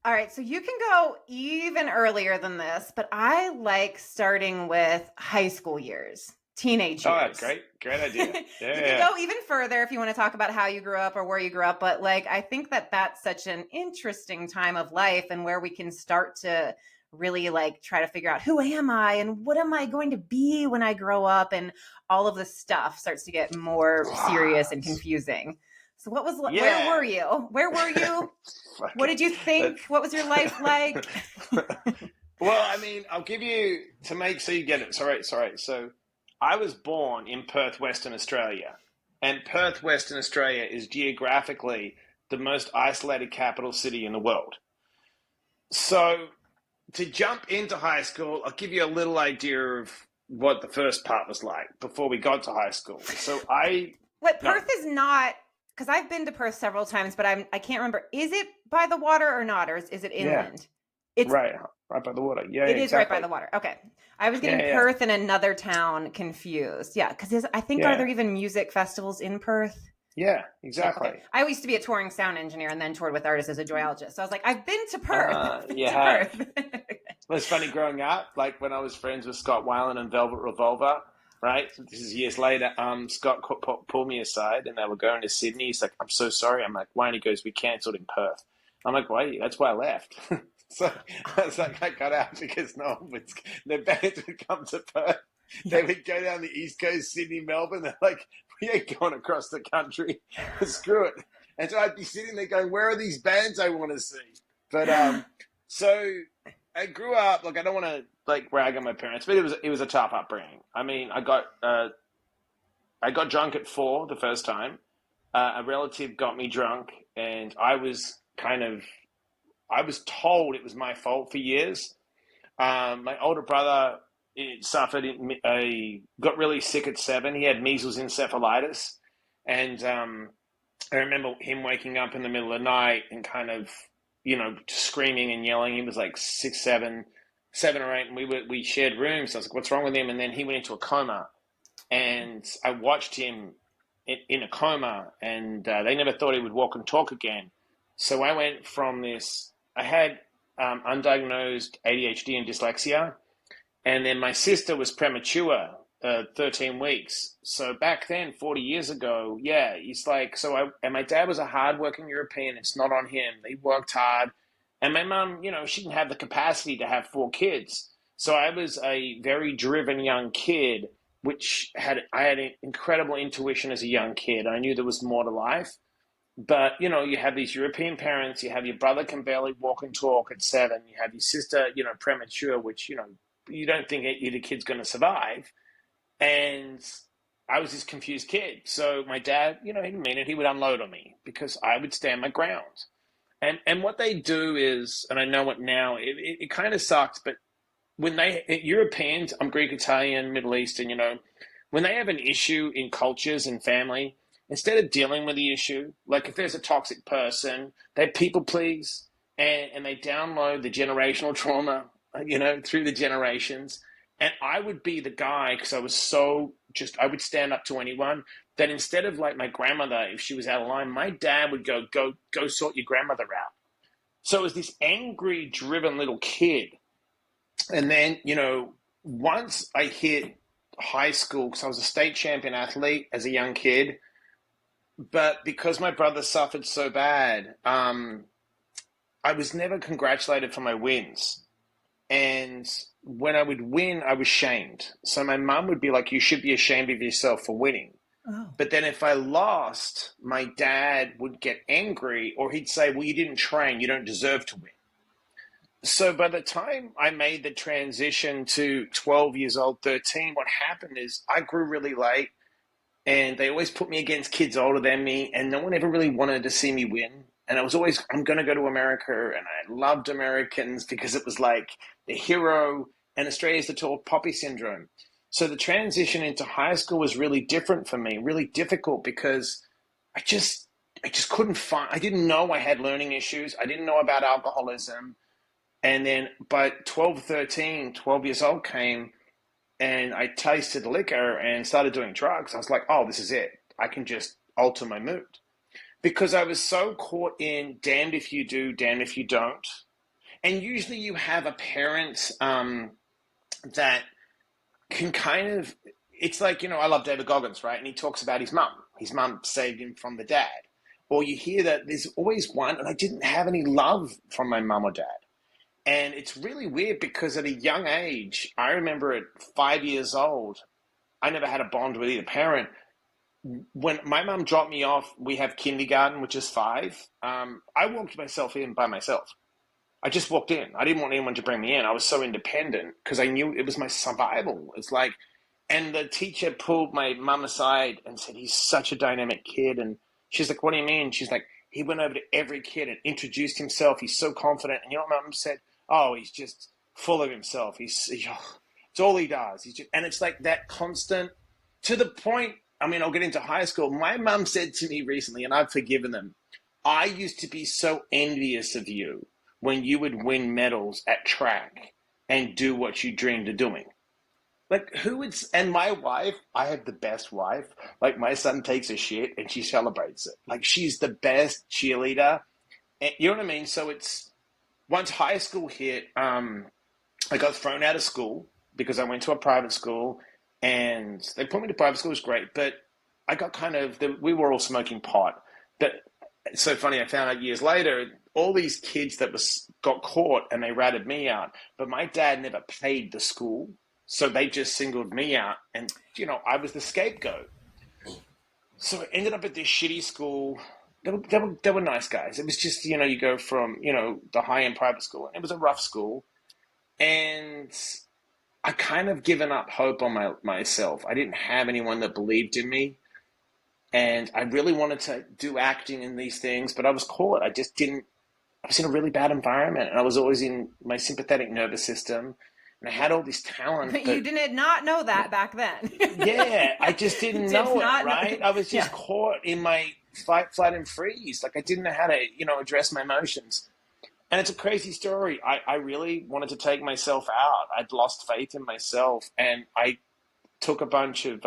All right, so you can go even earlier than this, but I like starting with high school years, teenage Oh, years. great idea. Yeah, You can yeah. go even further if you want to talk about how you grew up or where you grew up, but like I think that that's such an interesting time of life and where we can start to really like try to figure out who am I and what am I going to be when I grow up, and all of the stuff starts to get more serious and What? confusing. So what was where Yeah. were you? Where were you? What Fucking did you that. think? What was your life like? Well, I mean, I'll give you to make so you get it. Sorry. So, I was born in Perth, Western Australia, and Perth, Western Australia is geographically the most isolated capital city in the world. So, to jump into high school, I'll give you a little idea of what the first part was like before we got to high school. So, What, no, Perth is not, because I've been to Perth several times, but I can't remember. Is it by the water or not, or is it yeah, inland? It's right by the water. Yeah, it is right by exactly. the water. Okay, I was Yeah, getting yeah, Perth and another town confused. Yeah, because I think, are there yeah, even music festivals in Perth? yeah, Yeah, okay. exactly. I used to be a touring sound engineer and then toured with artists as a joyologist. So I was like, I've been to Perth. I've been You to have. Perth. Well, it's funny growing up, like when I was friends with Scott Weiland and Velvet Revolver, right? This is years later. Scott pulled me aside and they were going to Sydney. He's like, I'm so sorry. I'm like, why? And he goes, we cancelled in Perth. I'm like, why? That's why I left. So I was like, I got out because no one would, the bands would come to Perth. Yeah. They would go down the East Coast, Sydney, Melbourne. They're like, we ain't going across the country. Screw it. And so I'd be sitting there going, where are these bands I want to see? But so I grew up like I don't want to like rag on my parents, but it was a tough upbringing. I mean, I got drunk at 4 the first time. A relative got me drunk, and I was told it was my fault for years. My older brother suffered got really sick at 7. He had measles encephalitis, and I remember him waking up in the middle of the night and kind of, screaming and yelling. He was like 6, 7 or 8, and we shared rooms. So I was like, "What's wrong with him?" And then he went into a coma, and I watched him in a coma, and they never thought he would walk and talk again. So I went from this. I had undiagnosed ADHD and dyslexia, and then my sister was premature, 13 weeks. So back then, 40 years ago, yeah, he's like, and my dad was a hardworking European. It's not on him. He worked hard. And my mom, she didn't have the capacity to have 4 kids. So I was a very driven young kid, I had incredible intuition as a young kid. I knew there was more to life. But, you have these European parents, you have your brother can barely walk and talk at 7, you have your sister, premature, which, you don't think either kid's going to survive. And I was this confused kid. So my dad, he didn't mean it. He would unload on me because I would stand my ground. And what they do is, and I know it now, it kind of sucks, but Europeans, I'm Greek, Italian, Middle Eastern, when they have an issue in cultures and family, instead of dealing with the issue, like if there's a toxic person, they people please and they download the generational trauma, through the generations. And I would be the guy because I was I would stand up to anyone that instead of like my grandmother, if she was out of line, my dad would go sort your grandmother out. So it was this angry, driven little kid. And then, once I hit high school, because I was a state champion athlete as a young kid, but because my brother suffered so bad, I was never congratulated for my wins. And when I would win, I was shamed. So my mum would be like, you should be ashamed of yourself for winning. Oh. But then if I lost, my dad would get angry or he'd say, well, you didn't train. You don't deserve to win. So by the time I made the transition to 12 years old, 13, what happened is I grew really late and they always put me against kids older than me and no one ever really wanted to see me win. And I was always, I'm going to go to America. And I loved Americans because it was like the hero and Australia's the tall poppy syndrome. So the transition into high school was really different for me, really difficult because I just, I just couldn't find, I didn't know I had learning issues. I didn't know about alcoholism. And then by 12 years old came and I tasted liquor and started doing drugs. I was like, oh, this is it. I can just alter my mood. Because I was so caught in damned if you do, damned if you don't. And usually you have a parent that can kind of, it's like, I love David Goggins, right? And he talks about his mum. His mum saved him from the dad. Or you hear that there's always one, and I didn't have any love from my mum or dad. And it's really weird because at a young age, I remember at 5 years old, I never had a bond with either parent. When my mum dropped me off, we have kindergarten, which is 5. I walked myself in by myself. I just walked in. I didn't want anyone to bring me in. I was so independent because I knew it was my survival. It's like, and the teacher pulled my mum aside and said, he's such a dynamic kid. And she's like, what do you mean? She's like, he went over to every kid and introduced himself. He's so confident. And you know what mum said? Oh, he's just full of himself. It's all he does. And it's like that constant, to the point, I mean, I'll get into high school. My mum said to me recently, and I've forgiven them, I used to be so envious of you when you would win medals at track and do what you dreamed of doing. Like, who would, and my wife, I have the best wife. Like, my son takes a shit and she celebrates it. Like, she's the best cheerleader. And, you know what I mean? So it's, once high school hit, I got thrown out of school because I went to a private school, and they put me to private school. It was great, but I got we were all smoking pot. But it's so funny, I found out years later, all these kids that got caught and they ratted me out, but my dad never paid the school, so they just singled me out, and I was the scapegoat. So I ended up at this shitty school. They were nice guys. It was just, you go from, the high-end private school, and it was a rough school, and I kind of given up hope on myself. I didn't have anyone that believed in me. And I really wanted to do acting in these things, but I was caught. I was in a really bad environment, and I was always in my sympathetic nervous system, and I had all this talent. But you did not know that back then. Yeah, I just didn't know it, right? I was just caught in my fight, flight, and freeze. Like, I didn't know how to, address my emotions. And it's a crazy story. I really wanted to take myself out. I'd lost faith in myself, and I took a bunch of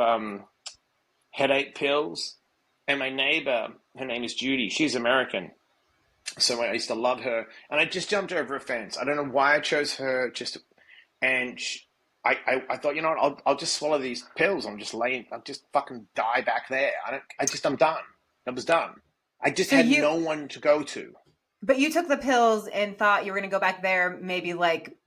headache pills. And my neighbor, her name is Judy, she's American. So I used to love her. And I just jumped over a fence. I don't know why I chose her. I thought, I'll just swallow these pills. I'll just fucking die back there. I'm done. I was done. I just had no one to go to. But you took the pills and thought you were going to go back there, maybe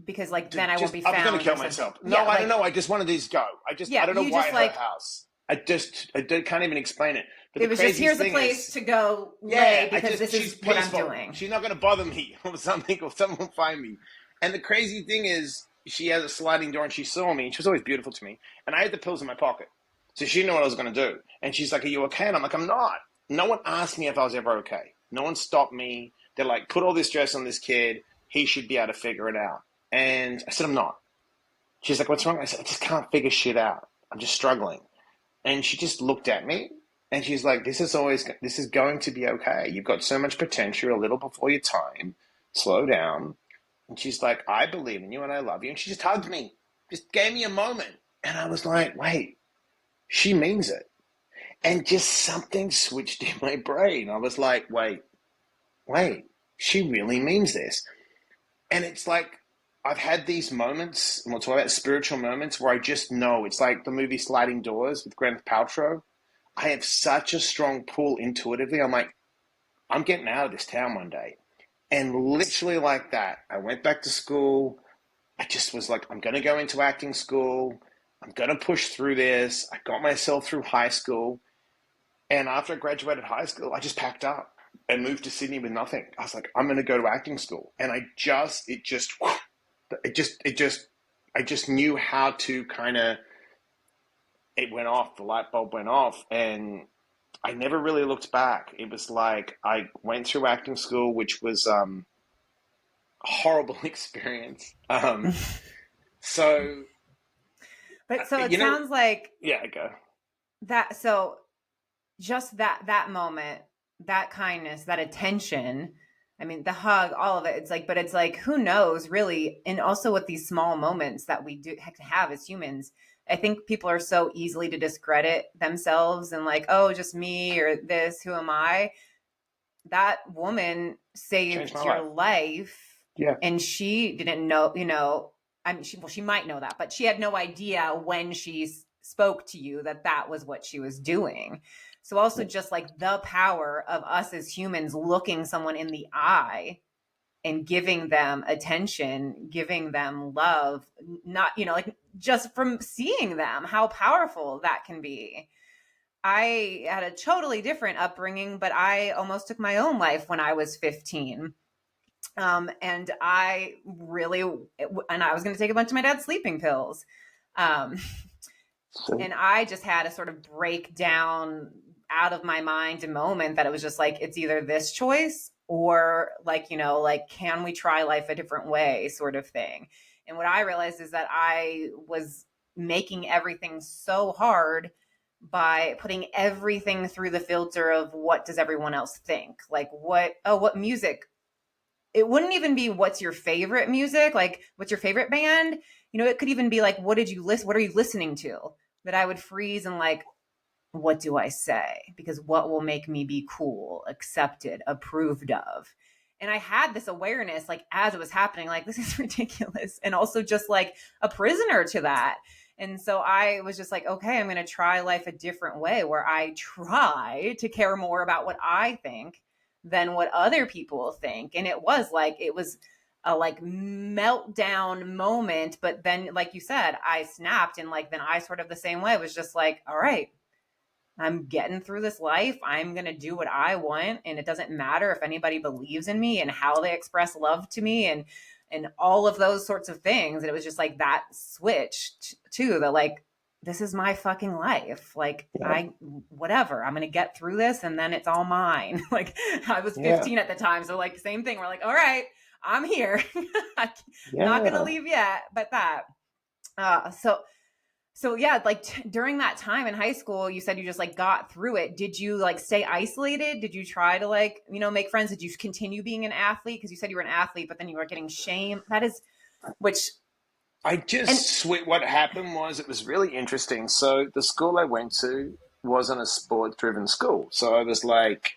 because then I won't be found. I was going to kill myself. No, I don't know. I just wanted these to go. I don't know why her house. I can't even explain it. But it was just, here's a place to go lay because this is what I'm doing. She's not going to bother me or something, or someone will find me. And the crazy thing is, she has a sliding door, and she saw me, and she was always beautiful to me. And I had the pills in my pocket. So she knew what I was going to do. And she's like, are you okay? And I'm like, I'm not. No one asked me if I was ever okay. No one stopped me. They're like, put all this stress on this kid. He should be able to figure it out. And I said, I'm not. She's like, what's wrong? I said, I just can't figure shit out. I'm just struggling. And she just looked at me, and she's like, this is going to be okay. You've got so much potential, a little before your time. Slow down. And she's like, I believe in you and I love you. And she just hugged me, just gave me a moment. And I was like, wait, she means it. And just something switched in my brain. I was like, wait, she really means this. And it's like, I've had these moments, and we'll talk about spiritual moments, where I just know. It's like the movie Sliding Doors with Gwyneth Paltrow. I have such a strong pull intuitively. I'm like, I'm getting out of this town one day. And literally like that, I went back to school. I just was like, I'm going to go into acting school. I'm going to push through this. I got myself through high school. And after I graduated high school, I just packed up and moved to Sydney with nothing. I was like, I'm going to go to acting school. And I just knew how to it went off, the light bulb went off, and I never really looked back. It was like, I went through acting school, which was a horrible experience. It sounds like, yeah, go. That, so just that moment, that kindness, that attention, I mean, the hug, all of it, it's like, who knows really? And also with these small moments that we do have as humans, I think people are so easily to discredit themselves and like, oh, just me or this, who am I? That woman saved your life Yeah. And she didn't know, I mean, she might know that, but she had no idea when she spoke to you that that was what she was doing. So also just like the power of us as humans looking someone in the eye and giving them attention, giving them love, not, like just from seeing them, how powerful that can be. I had a totally different upbringing, but I almost took my own life when I was 15. And I really, and I was going to take a bunch of my dad's sleeping pills. Um, So, and I just had a sort of breakdown out of my mind a moment that it was just like, it's either this choice or like, like, can we try life a different way sort of thing. And what I realized is that I was making everything so hard by putting everything through the filter of what does everyone else think? Like what music, it wouldn't even be what's your favorite music, like what's your favorite band. It could even be like, what are you listening to? That I would freeze and like, what do I say? Because what will make me be cool, accepted, approved of? And I had this awareness, like as it was happening, like this is ridiculous. And also just like a prisoner to that. And so I was just like, okay, I'm going to try life a different way where I try to care more about what I think than what other people think. And it was a like meltdown moment. But then, like you said, I snapped and like, then I sort of the same way was just like, all right, I'm getting through this life. I'm going to do what I want. And it doesn't matter if anybody believes in me and how they express love to me and all of those sorts of things. And it was just like that switch too, that like, this is my fucking life. Like yeah. whatever, I'm going to get through this and then it's all mine. Like I was Yeah. 15 at the time. So like same thing. We're like, all right, I'm here. I'm not going to Yeah. leave yet, but that, so yeah, like during that time in high school, you said you just like got through it. Did you like stay isolated? Did you try to like, make friends? Did you continue being an athlete? Because you said you were an athlete, but then you were getting shame. That is, which, I and just what happened was it was really interesting. So the school I went to wasn't a sport driven school. So I was like,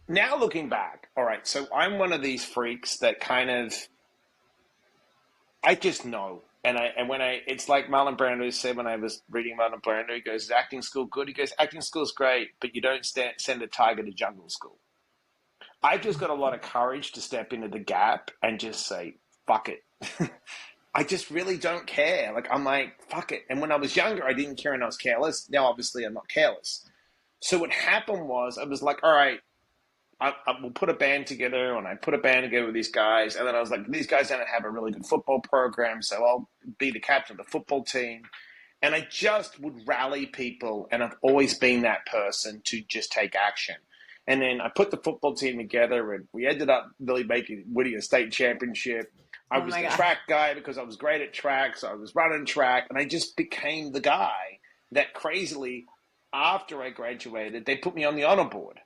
now looking back, all right, so I'm one of these freaks that kind of, I just know. And when it's like Marlon Brando said when I was reading Marlon Brando, he goes, "Is acting school good?" He goes, "Acting school's great, but you don't send a tiger to jungle school." I just got a lot of courage to step into the gap and just say, fuck it. I just really don't care. Like, I'm like, fuck it. And when I was younger, I didn't care and I was careless. Now, obviously, I'm not careless. So what happened was I was like, all right, I will put a band together, and I put a band together with these guys. And then I was like, these guys don't have a really good football program, so I'll be the captain of the football team. And I just would rally people, and I've always been that person to just take action. And then I put the football team together, and we ended up really winning a state championship. I oh was my the God. track guy because I was great at track, so I was running track, and I just became the guy that crazily, after I graduated, they put me on the honor board.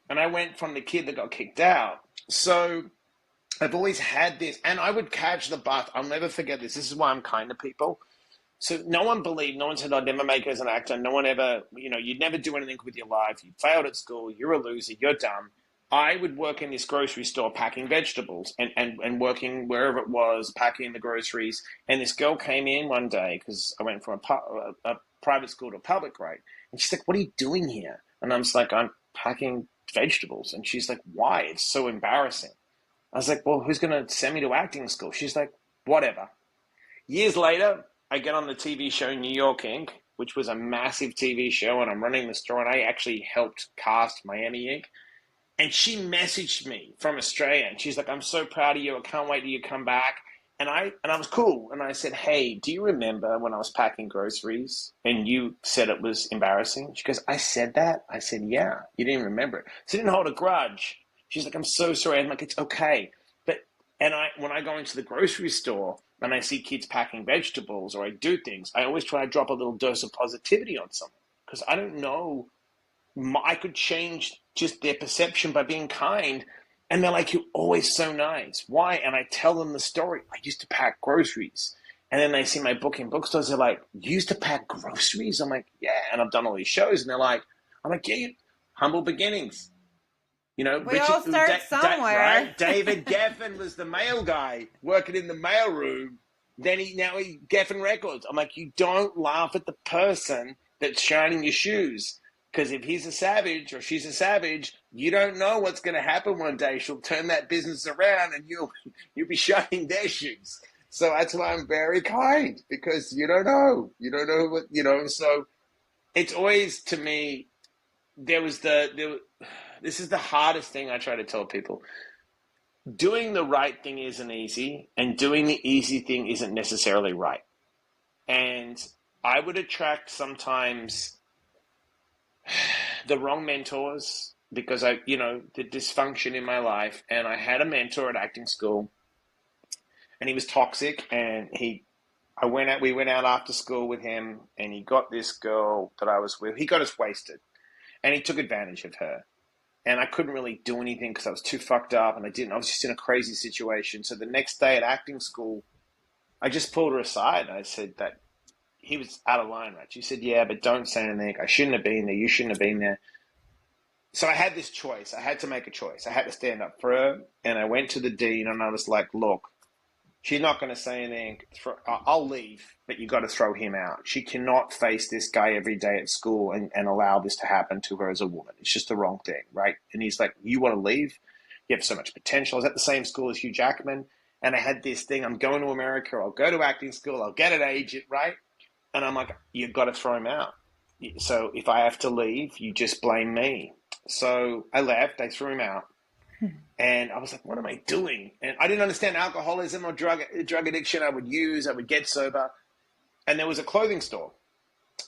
And I went from the kid that got kicked out. So I've always had this, and I would catch the bus. I'll never forget this. This is why I'm kind to people. So no one believed, no one said I'd never make it as an actor. No one ever, you'd never do anything with your life. You failed at school. You're a loser. You're dumb. I would work in this grocery store packing vegetables and working wherever it was, packing the groceries. And this girl came in one day because I went from a private school to a public, right? And she's like, "What are you doing here?" And I'm just like, "I'm packing vegetables." And she's like, "Why? It's so embarrassing." I was like, "Well, who's going to send me to acting school?" She's like, "Whatever." Years later, I get on the TV show New York Inc., which was a massive TV show, and I'm running the store, and I actually helped cast Miami Inc. And she messaged me from Australia, and she's like, "I'm so proud of you. I can't wait till you come back." And I was cool, and I said, "Hey, do you remember when I was packing groceries and you said it was embarrassing?" She goes, "I said that?" I said, "Yeah, you didn't remember it." So I didn't hold a grudge. She's like, "I'm so sorry." I'm like, "It's okay." But when I go into the grocery store and I see kids packing vegetables or I do things, I always try to drop a little dose of positivity on someone because I don't know, I could change just their perception by being kind. And they're like, "You're always so nice. Why?" And I tell them the story. I used to pack groceries. And then they see my book in bookstores. They're like, "You used to pack groceries?" I'm like, "Yeah." And I've done all these shows. And they're like, I'm like, "Yeah, humble beginnings." You know, We all start somewhere. right? David Geffen was the mail guy working in the mail room. Then now he Geffen Records. I'm like, you don't laugh at the person that's shining your shoes. Because if he's a savage or she's a savage, you don't know what's going to happen one day. She'll turn that business around and you'll be shining their shoes. So that's why I'm very kind, because you don't know. You don't know what, you know. So it's always, to me, this is the hardest thing I try to tell people. Doing the right thing isn't easy, and doing the easy thing isn't necessarily right. And I would attract sometimes the wrong mentors because the dysfunction in my life. And I had a mentor at acting school, and he was toxic, and we went out after school with him, and he got this girl that I was with. He got us wasted, and he took advantage of her. And I couldn't really do anything because I was too fucked up, and I was just in a crazy situation. So the next day at acting school, I just pulled her aside, and I said that he was out of line, right? She said, yeah, but don't say anything. I shouldn't have been there. You shouldn't have been there. So I had this choice. I had to make a choice. I had to stand up for her, and I went to the dean, and I was like, look, she's not going to say anything. I'll leave, but you got to throw him out. She cannot face this guy every day at school and allow this to happen to her as a woman. It's just the wrong thing, right? And he's like, you want to leave? You have so much potential. I was at the same school as Hugh Jackman, and I had this thing. I'm going to America. I'll go to acting school. I'll get an agent, right? And I'm like, you've got to throw him out. So if I have to leave, you just blame me. So I left. I threw him out. And I was like, what am I doing? And I didn't understand alcoholism or drug addiction. I would get sober. And there was a clothing store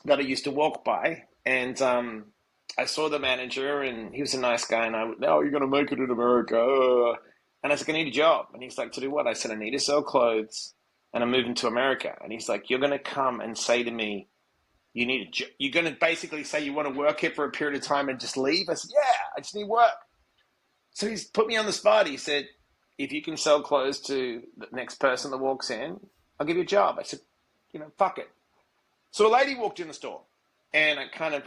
that I used to walk by. And I saw the manager, and he was a nice guy. And I went, no, you're going to make it in America. And I was like, I need a job. And he's like, to do what? I said, I need to sell clothes, and I'm moving to America. And he's like, you're going to come and say to me, you're going to basically say you want to work here for a period of time and just leave? I said, yeah, I just need work. So he's put me on the spot. He said, if you can sell clothes to the next person that walks in, I'll give you a job. I said, fuck it. So a lady walked in the store, and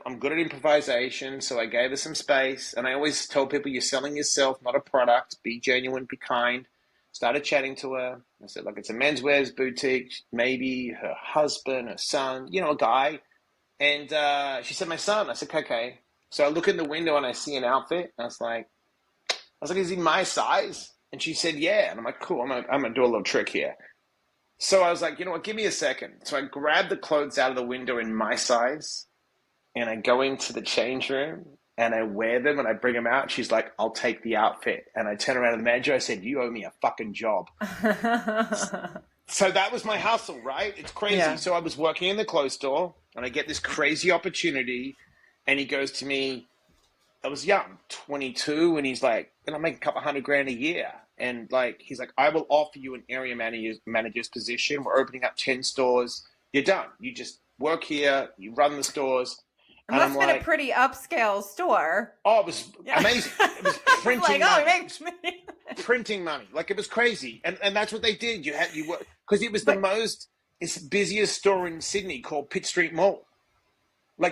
I'm good at improvisation, so I gave her some space. And I always tell people, you're selling yourself, not a product. Be genuine, be kind. Started chatting to her. I said, look, it's a menswear boutique, maybe her husband, her son, a guy. And she said, my son. I said, okay. So I look in the window, and I see an outfit. And I was like, is he my size? And she said, yeah. And I'm like, cool, I'm gonna do a little trick here. So I was like, you know what, give me a second. So I grabbed the clothes out of the window in my size, and I go into the change room, and I wear them, and I bring them out. She's like, I'll take the outfit. And I turn around to the manager. I said, you owe me a fucking job. So that was my hustle, right? It's crazy. Yeah. So I was working in the clothes store, and I get this crazy opportunity, and he goes to me, I was young, 22, and he's like, and I make a couple $100,000 a year. And he's like, I will offer you an area manager's position. We're opening up 10 stores. You're done. You just work here. You run the stores. It must have been a pretty upscale store. Oh, it was amazing. It was printing money. He makes me. Printing money. It was crazy. And that's what they did. Because it was it's the busiest store in Sydney called Pitt Street Mall.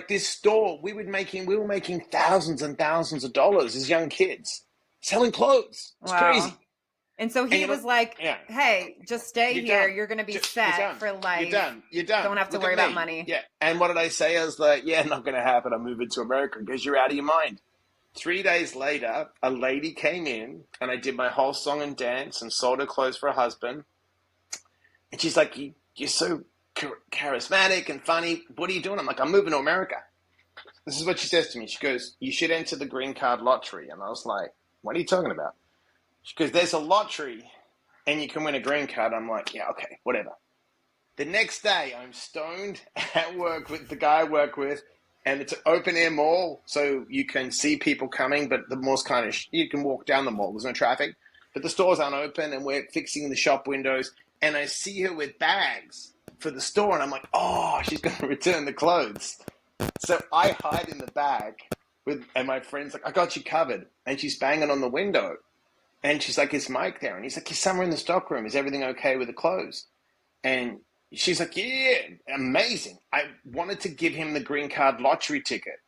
This store, we were making thousands and thousands of dollars as young kids selling clothes. It's crazy. And so he was like, hey, just stay here. You're going to be set for life. You're done. Don't have to worry about money. Yeah. And what did I say? I was like, yeah, not going to happen. I'm moving to America because you're out of your mind. 3 days later, a lady came in, and I did my whole song and dance and sold her clothes for her husband. And she's like, you're so charismatic and funny. What are you doing? I'm like, I'm moving to America. This is what she says to me. She goes, you should enter the green card lottery. And I was like, what are you talking about? She goes, there's a lottery and you can win a green card. I'm like, yeah, okay, whatever. The next day, I'm stoned at work with the guy I work with, and it's an open air mall, so you can see people coming, but the mall's you can walk down the mall. There's no traffic, but the stores aren't open, and we're fixing the shop windows, and I see her with bags for the store, and I'm like, oh, she's going to return the clothes. So I hide in the bag, and my friend's like, I got you covered, and she's banging on the window, and she's like, is Mike there? And he's like, he's somewhere in the stockroom. Is everything okay with the clothes? And she's like, yeah, amazing. I wanted to give him the green card lottery ticket.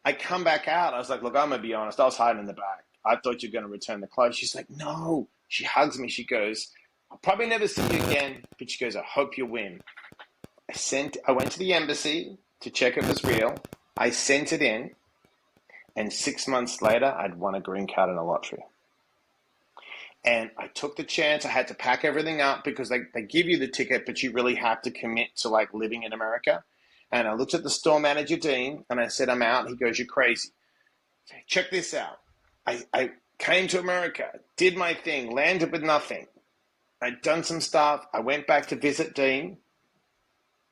I come back out. I was like, look, I'm going to be honest. I was hiding in the back. I thought you were going to return the clothes. She's like, no. She hugs me. She goes, I'll probably never see you again. But she goes, I hope you win. I went to the embassy to check if it was real. I sent it in. And 6 months later, I'd won a green card in a lottery. And I took the chance. I had to pack everything up because they give you the ticket, but you really have to commit to like living in America. And I looked at the store manager, Dean, and I said, I'm out. He goes, you're crazy. Check this out. I came to America, did my thing, landed with nothing. I'd done some stuff. I went back to visit Dean.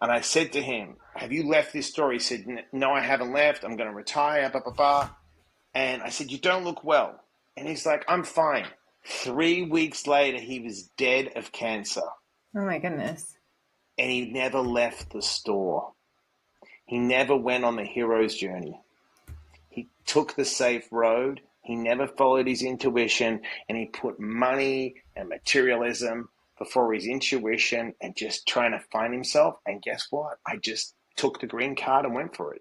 And I said to him, have you left this store? He said, no, I haven't left. I'm going to retire, blah, blah, blah. And I said, you don't look well. And he's like, I'm fine. 3 weeks later, he was dead of cancer. Oh my goodness. And he never left the store. He never went on the hero's journey. He took the safe road. He never followed his intuition. And he put money and materialism before his intuition and just trying to find himself. And guess what? I just took the green card and went for it.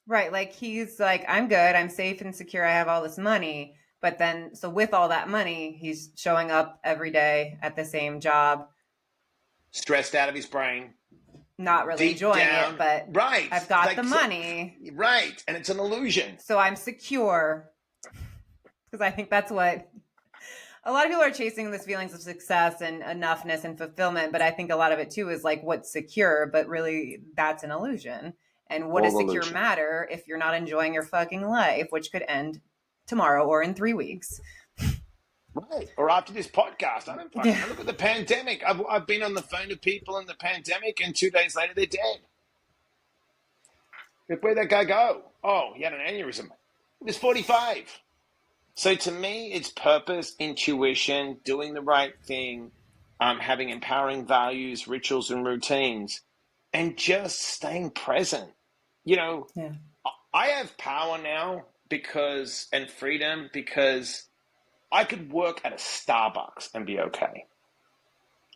Right. Like he's like, I'm good. I'm safe and secure. I have all this money. But then, so with all that money, he's showing up every day at the same job. Stressed out of his brain. Not really enjoying it, but right. I've got like, the money. Right. And it's an illusion. So I'm secure. Because I think that's what a lot of people are chasing, this feelings of success and enoughness and fulfillment. But I think a lot of it too is like what's secure, but really that's an illusion. And what does secure matter if you're not enjoying your fucking life, which could end tomorrow or in 3 weeks? Right. Or after this podcast. I don't fucking look at the pandemic. I've been on the phone to people in the pandemic and 2 days later they're dead. Where'd that guy go? Oh, he had an aneurysm. He was 45. So to me, it's purpose, intuition, doing the right thing, having empowering values, rituals, and routines, and just staying present. You know, I have power now and freedom because I could work at a Starbucks and be okay.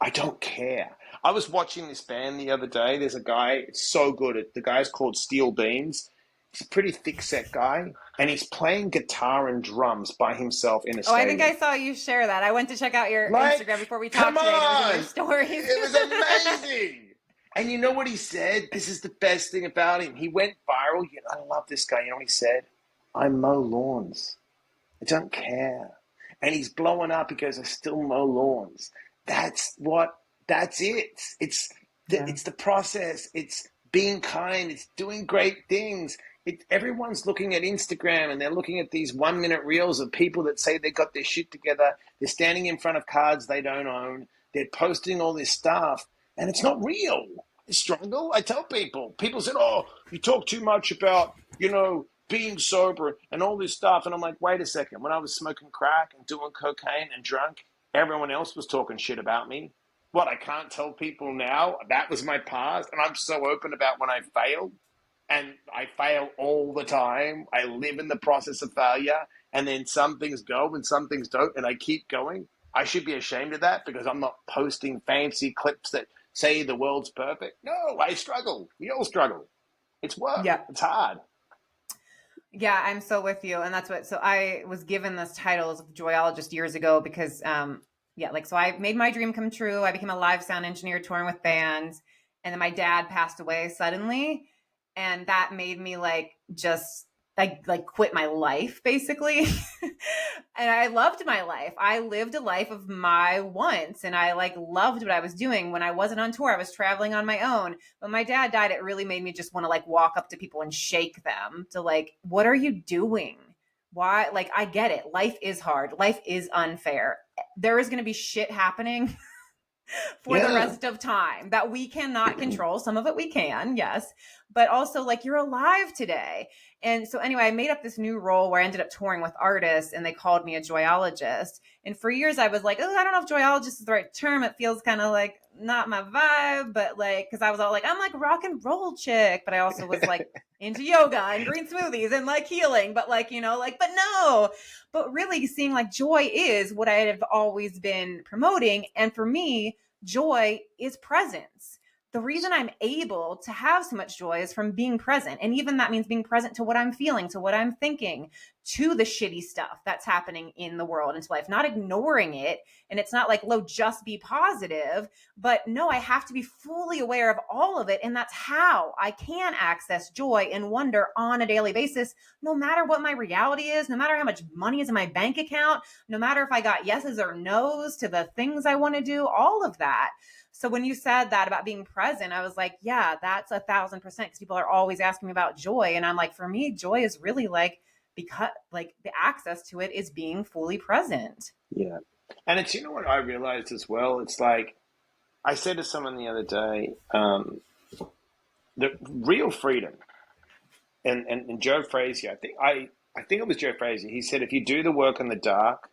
I don't care. I was watching this band the other day. There's a guy, it's so good. The guy's called Steel Beans. He's a pretty thick-set guy, and he's playing guitar and drums by himself in a stadium. I think I saw you share that. I went to check out your Instagram before we talked today. It was in your stories. It was amazing. And you know what he said? This is the best thing about him. He went viral. I love this guy. You know what he said? I mow lawns. I don't care. And he's blowing up because I still mow lawns. That's it. It's the process. It's being kind. It's doing great things. Everyone's looking at Instagram and they're looking at these 1 minute reels of people that say they got their shit together. They're standing in front of cards they don't own. They're posting all this stuff and it's not real. I struggle. I tell people said, oh, you talk too much about, being sober and all this stuff. And I'm like, wait a second. When I was smoking crack and doing cocaine and drunk, everyone else was talking shit about me. What, I can't tell people now that was my past? And I'm so open about when I failed. And I fail all the time. I live in the process of failure. And then some things go and some things don't. And I keep going. I should be ashamed of that because I'm not posting fancy clips that say the world's perfect. No, I struggle. We all struggle. It's work. Yeah. It's hard. Yeah, I'm so with you. And so I was given this title as a joyologist years ago because, so I made my dream come true. I became a live sound engineer touring with bands. And then my dad passed away suddenly. And that made me quit my life basically. And I loved my life. I lived a life of my wants and I loved what I was doing. When I wasn't on tour, I was traveling on my own. When my dad died, it really made me just want to walk up to people and shake them to what are you doing? Why? I get it. Life is hard. Life is unfair. There is going to be shit happening for the rest of time that we cannot control. Some of it we can, yes. But also you're alive today. And so anyway, I made up this new role where I ended up touring with artists and they called me a joyologist. And for years I was like, oh, I don't know if joyologist is the right term. It feels kind of not my vibe, but because I was all I'm rock and roll chick, but I also was into yoga and green smoothies and healing, but but no, but really seeing joy is what I have always been promoting. And for me, joy is presence. the reason I'm able to have so much joy is from being present. And even that means being present to what I'm feeling, to what I'm thinking, to the shitty stuff that's happening in the world, into life, not ignoring it. And it's not like, Lo, just be positive, but no, I have to be fully aware of all of it. And that's how I can access joy and wonder on a daily basis, no matter what my reality is, no matter how much money is in my bank account, no matter if I got yeses or nos to the things I want to do, all of that. So when you said that about being present, I was like, yeah, that's 1,000%. Because people are always asking me about joy. And I'm like, for me, joy is really like, because like the access to it is being fully present. Yeah. And it's, you know what I realized as well? It's like, I said to someone the other day, the real freedom, and Joe Frazier, I think it was Joe Frazier, he said, if you do the work in the dark,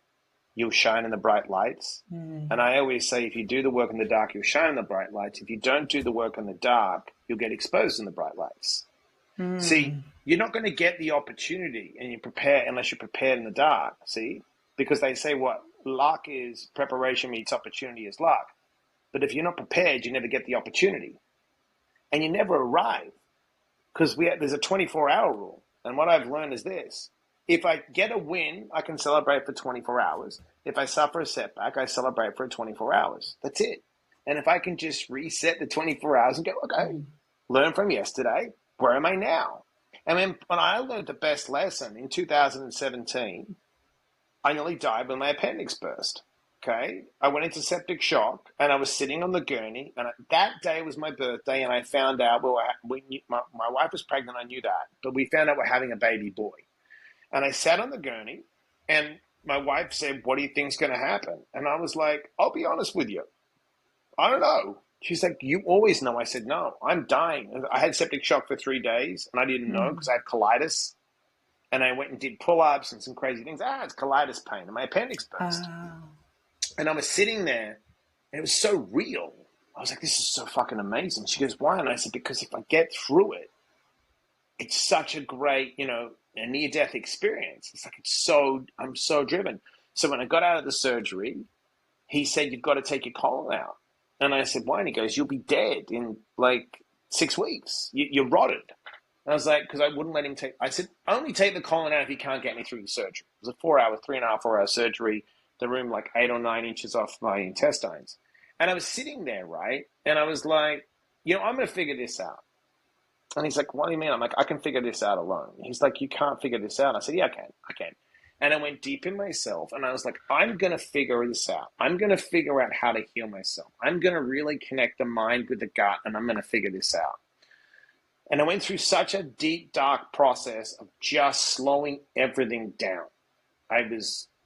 you'll shine in the bright lights. Mm. And I always say, if you do the work in the dark, you'll shine in the bright lights. If you don't do the work in the dark, you'll get exposed in the bright lights. Mm. See, you're not going to get the opportunity and you prepare unless you're prepared in the dark. See, because they say what luck is, preparation meets opportunity is luck. But if you're not prepared, you never get the opportunity, and you never arrive, because there's a 24-hour rule. And what I've learned is this: if I get a win, I can celebrate for 24 hours. If I suffer a setback, I celebrate for 24 hours. That's it. And if I can just reset the 24 hours and go, okay, learn from yesterday, where am I now? And when I learned the best lesson in 2017, I nearly died when my appendix burst. Okay, I went into septic shock, and I was sitting on the gurney. And that day was my birthday, and I found out my wife was pregnant. I knew that, but we found out we're having a baby boy. And I sat on the gurney, and my wife said, "What do you think's going to happen?" And I was like, "I'll be honest with you, I don't know." She's like, "You always know." I said, "No, I'm dying." I had septic shock for 3 days, and I didn't know because I had colitis. And I went and did pull-ups and some crazy things. It's colitis pain, and my appendix burst. And I was sitting there, and it was so real. I was like, this is so fucking amazing. She goes, why? And I said, because if I get through it, it's such a great, a near-death experience. It's like, I'm so driven. So when I got out of the surgery, he said, you've got to take your colon out. And I said, why? And he goes, you'll be dead in like 6 weeks. You're rotted. And I was like, because I wouldn't let him I said, only take the colon out if you can't get me through the surgery. It was a 3.5-4 hour surgery. The room like 8 or 9 inches off my intestines. And I was sitting there, right? And I was like, I'm going to figure this out. And he's like, what do you mean? I'm like, I can figure this out alone. He's like, you can't figure this out. I said, yeah, I can. And I went deep in myself, and I was like, I'm going to figure this out. I'm going to figure out how to heal myself. I'm going to really connect the mind with the gut, and I'm going to figure this out. And I went through such a deep, dark process of just slowing everything down. I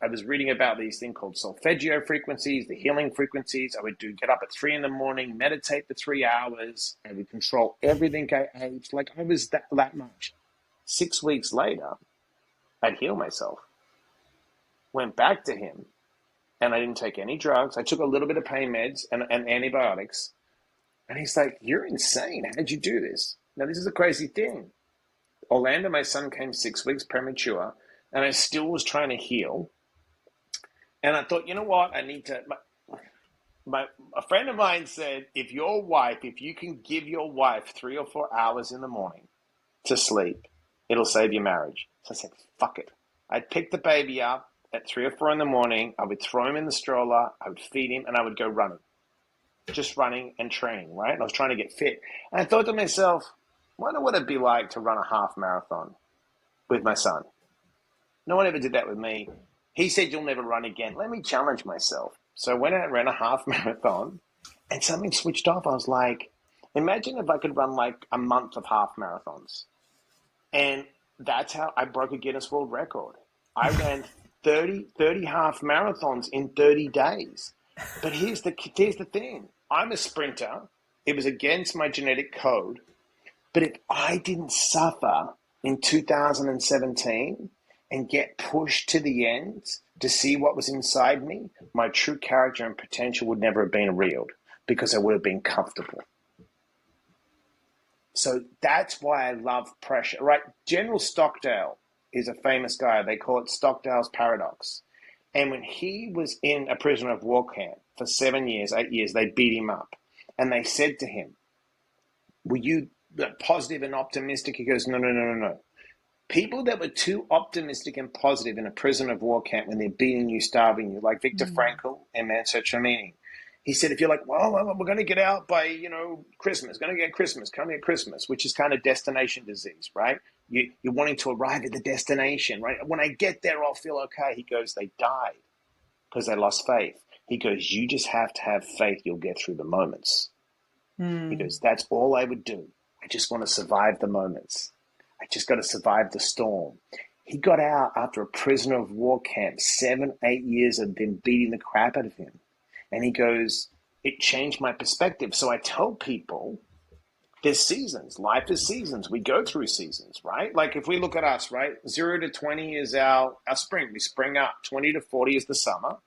was reading about these things called solfeggio frequencies, the healing frequencies. I would get up at 3 a.m, meditate for 3 hours. I would control everything I ate. Like I was that much. 6 weeks later, I'd heal myself. Went back to him, and I didn't take any drugs. I took a little bit of pain meds and antibiotics. And he's like, you're insane. How'd you do this? Now, this is a crazy thing. Orlando, my son, came 6 weeks premature, and I still was trying to heal. And I thought, you know what? I need to. A friend of mine said, if you can give your wife 3 or 4 hours in the morning to sleep, it'll save your marriage. So I said, fuck it. I'd pick the baby up at 3 or 4 in the morning. I would throw him in the stroller. I would feed him, and I would go running. Just running and training, right? And I was trying to get fit. And I thought to myself, I wonder what it'd be like to run a half marathon with my son. No one ever did that with me. He said, you'll never run again. Let me challenge myself. So I went out and ran a half marathon, and something switched off. I was like, imagine if I could run like a month of half marathons. And that's how I broke a Guinness World Record. I ran 30 half marathons in 30 days. But here's the thing. I'm a sprinter. It was against my genetic code. But if I didn't suffer in 2017 and get pushed to the end to see what was inside me, my true character and potential would never have been revealed because I would have been comfortable. So that's why I love pressure, right? General Stockdale is a famous guy. They call it Stockdale's paradox. And when he was in a prisoner of war camp for 7 years, 8 years, they beat him up. And they said to him, were you positive and optimistic? He goes, no, no, no, no, no. People that were too optimistic and positive in a prisoner of war camp when they're beating you, starving you, like Viktor Mm. Frankl and Mansa Meaning. He said, if you're like, well, we're going to get out by, Christmas, going to get Christmas, coming at Christmas, which is kind of destination disease, right? You're wanting to arrive at the destination, right? When I get there, I'll feel okay. He goes, they died because they lost faith. He goes, you just have to have faith you'll get through the moments. He Mm. goes, that's all I would do. I just want to survive the moments. I just got to survive the storm. He got out after a prisoner of war camp, 7, 8 years of them beating the crap out of him. And he goes, it changed my perspective. So I tell people, there's seasons. Life is seasons. We go through seasons, right? Like if we look at us, right? 0 to 20 is our spring. We spring up. 20 to 40 is the summer.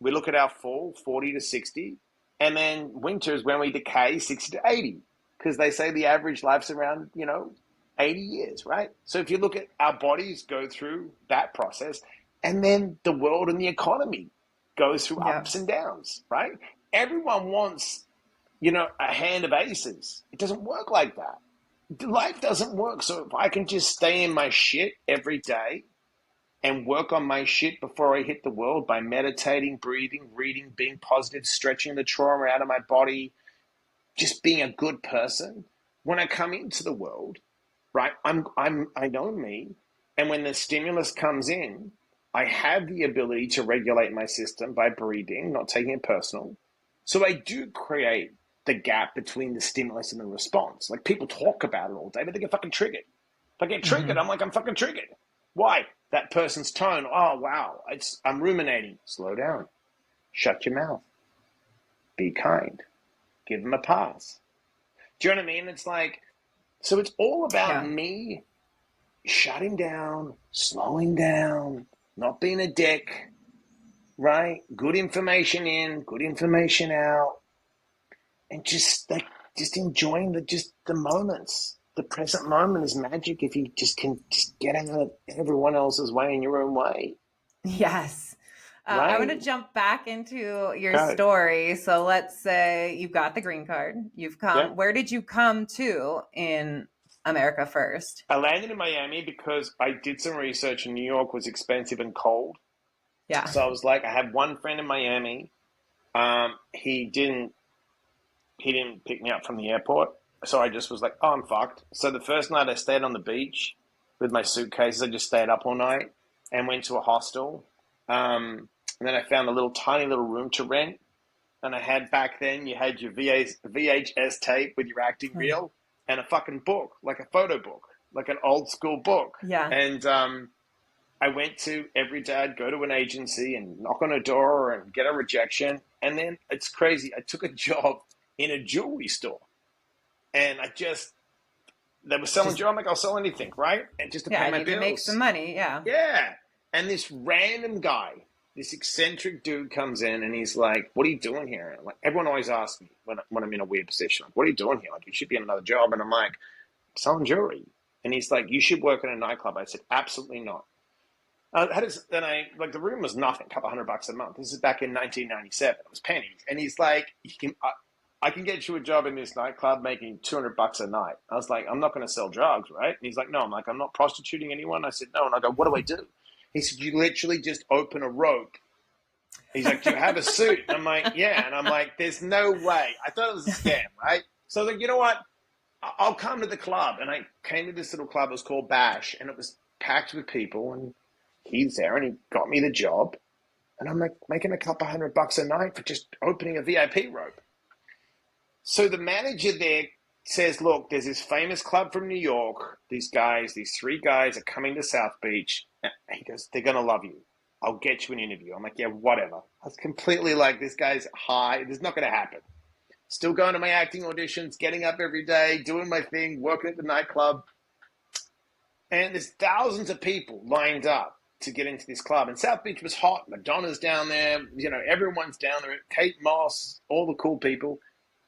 We look at our fall, 40 to 60. And then winter is when we decay, 60 to 80. Because they say the average life's around, 80 years, right? So if you look at our bodies go through that process, and then the world and the economy goes through Yep. ups and downs, right? Everyone wants, a hand of aces. It doesn't work like that. Life doesn't work. So if I can just stay in my shit every day and work on my shit before I hit the world by meditating, breathing, reading, being positive, stretching the trauma out of my body, just being a good person, when I come into the world, right? I know me, and when the stimulus comes in, I have the ability to regulate my system by breathing, not taking it personal. So I do create the gap between the stimulus and the response. Like people talk about it all day, but they get fucking triggered. If I get triggered, Hmm. I'm like, I'm fucking triggered. Why? That person's tone. Oh wow, I'm ruminating. Slow down. Shut your mouth. Be kind. Give them a pass. Do you know what I mean? It's like, so it's all about Yeah. me shutting down, slowing down, not being a dick, right? Good information in, good information out, and just enjoying the moments. The present moment is magic if you just can just get out of everyone else's way in your own way, Yes. I want to right? jump back into your Go. story. So let's say you've got the green card. You've Yeah. come. Where did you come to in America first? I landed in Miami because I did some research and New York was expensive and cold. Yeah. So I was like, I had one friend in Miami. He didn't pick me up from the airport. So I just was like, oh, I'm fucked. So the first night I stayed on the beach with my suitcases. I just stayed up all night and went to a hostel. And then I found a little tiny little room to rent. And I had back then, you had your VHS tape with your acting reel and a fucking book, like a photo book, like an old school book. Yeah. And I went to every day, I'd go to an agency and knock on a door and get a rejection. And then it's crazy. I took a job in a jewelry store and they were selling Just, jewelry. I'm like, I'll sell anything, right? And just to yeah, pay I my need to make some bills. money. Yeah. Yeah. And this random guy, this eccentric dude comes in and he's like, what are you doing here? And like, everyone always asks me when I'm in a weird position, like, what are you doing here? Like, you should be in another job. And I'm like, selling jewelry. And he's like, you should work in a nightclub. I said, absolutely not. The room was nothing, a couple $100 a month. This is back in 1997. It was pennies. And he's like, I can get you a job in this nightclub making $200 a night. I was like, I'm not going to sell drugs, right? And he's like, no. I'm like, I'm not prostituting anyone. I said, no. And I go, what do I do? He said, you literally just open a rope. He's like, do you have a suit? And I'm like, yeah. And I'm like, there's no way. I thought it was a scam, right? So I was like, you know what? I'll come to the club. And I came to this little club. It was called Bash. And it was packed with people. And he's there and he got me the job. And I'm like making a couple $100 a night for just opening a VIP rope. So the manager there says, look, there's this famous club from New York. These 3 guys are coming to South Beach. He goes, they're going to love you. I'll get you an interview. I'm like, yeah, whatever. I was completely like, this guy's high. This is not going to happen. Still going to my acting auditions, getting up every day, doing my thing, working at the nightclub. And there's thousands of people lined up to get into this club. And South Beach was hot. Madonna's down there. Everyone's down there. Kate Moss, all the cool people.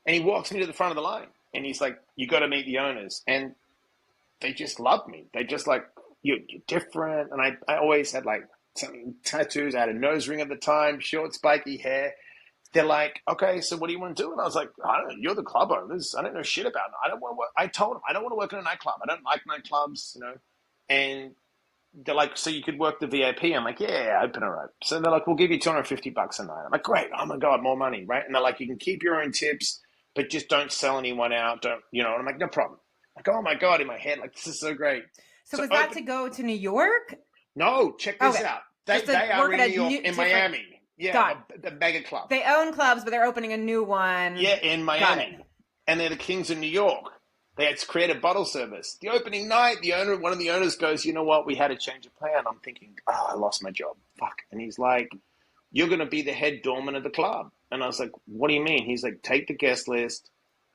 And he walks me to the front of the line. And he's like, you got to meet the owners. And they just loved me. They just like, you're different. And I always had like some tattoos. I had a nose ring at the time, short, spiky hair. they're like, okay, so what do you want to do? And I was like, I don't know, you're the club owners. I don't know shit about it. I don't want to work. I told them I don't want to work in a nightclub. I don't like nightclubs, And they're like, so you could work the VIP. I'm like, yeah, open her up. So they're like, we'll give you $250 a night. I'm like, great. Oh my God, more money, right? And they're like, you can keep your own tips, but just don't sell anyone out. Don't, And I'm like, no problem. Like, oh my God, in my head, like, this is so great. So was that to go to New York? No, check this Okay. out. Just to They are work in at New York, in Miami. Yeah, Got the mega club. They own clubs, but they're opening a new one. Yeah, in Got Miami. it. And they're the kings of New York. They had created bottle service. The opening night, one of the owners goes, you know what, we had to change of plan. I'm thinking, oh, I lost my job. Fuck. And he's like, you're going to be the head doorman of the club. And I was like, what do you mean? He's like, take the guest list.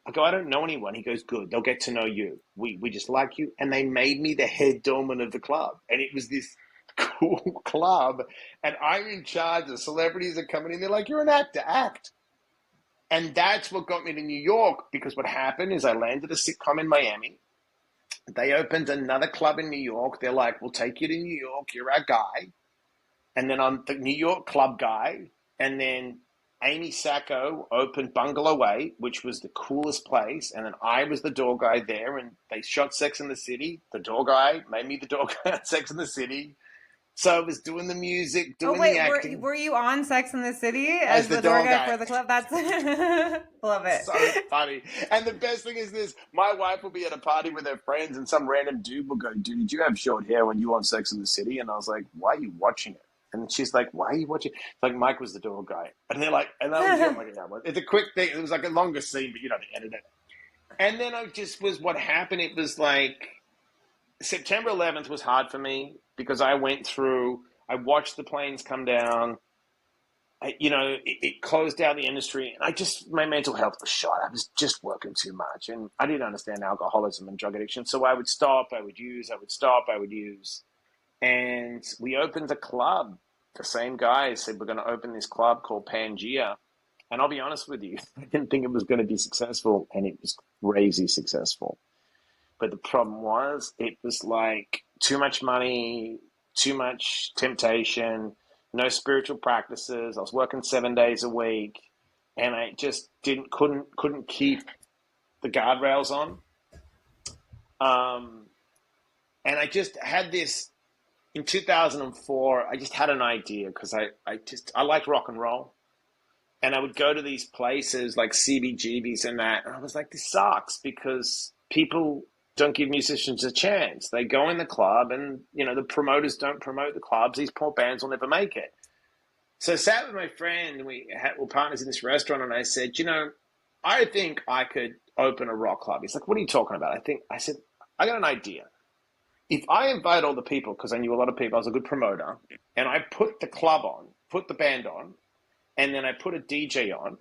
I go, I don't know anyone. He goes, good. They'll get to know you. We just like you. And they made me the head doorman of the club. And it was this cool club. And I'm in charge. The celebrities are coming in. They're like, you're an actor. Act. And that's what got me to New York, because what happened is I landed a sitcom in Miami. They opened another club in New York. They're like, we'll take you to New York. You're our guy. And then I'm the New York club guy. And then Amy Sacco opened Bungalow 8, which was the coolest place. And then I was the door guy there. And they shot Sex and the City. The door guy made me the door guy at Sex and the City. So I was doing the music, doing the acting. Were you on Sex and the City as the door guy for the club? That's love it. So funny. And the best thing is this: my wife will be at a party with her friends, and some random dude will go, "Dude, did you have short hair when you were on Sex and the City?" And I was like, "Why are you watching it?" And she's like, "Why are you watching?" It's like Mike was the door guy, and they're like, and I was like, "Yeah, it's a quick thing." It was like a longer scene, but they edited it. And then I just was what happened. It was like September 11th was hard for me because I watched the planes come down. It closed down the industry, and my mental health was shot. I was just working too much, and I didn't understand alcoholism and drug addiction. So I would stop, I would use, I would stop, I would use. And we opened a club. The same guy said, we're going to open this club called Pangea. And I'll be honest with you, I didn't think it was going to be successful, and it was crazy successful. But the problem was, it was like too much money, too much temptation, no spiritual practices. I was working 7 days a week, and I just couldn't keep the guardrails on. And I just had this in 2004. I just had an idea because I like rock and roll, and I would go to these places like CBGBs and that, and I was like, this sucks because people don't give musicians a chance. They go in the club and, the promoters don't promote the clubs. These poor bands will never make it. So I sat with my friend, and we're partners in this restaurant, and I said, I think I could open a rock club. He's like, what are you talking about? I said, I got an idea. If I invite all the people, because I knew a lot of people, I was a good promoter, and I put the club on, put the band on, and then I put a DJ on,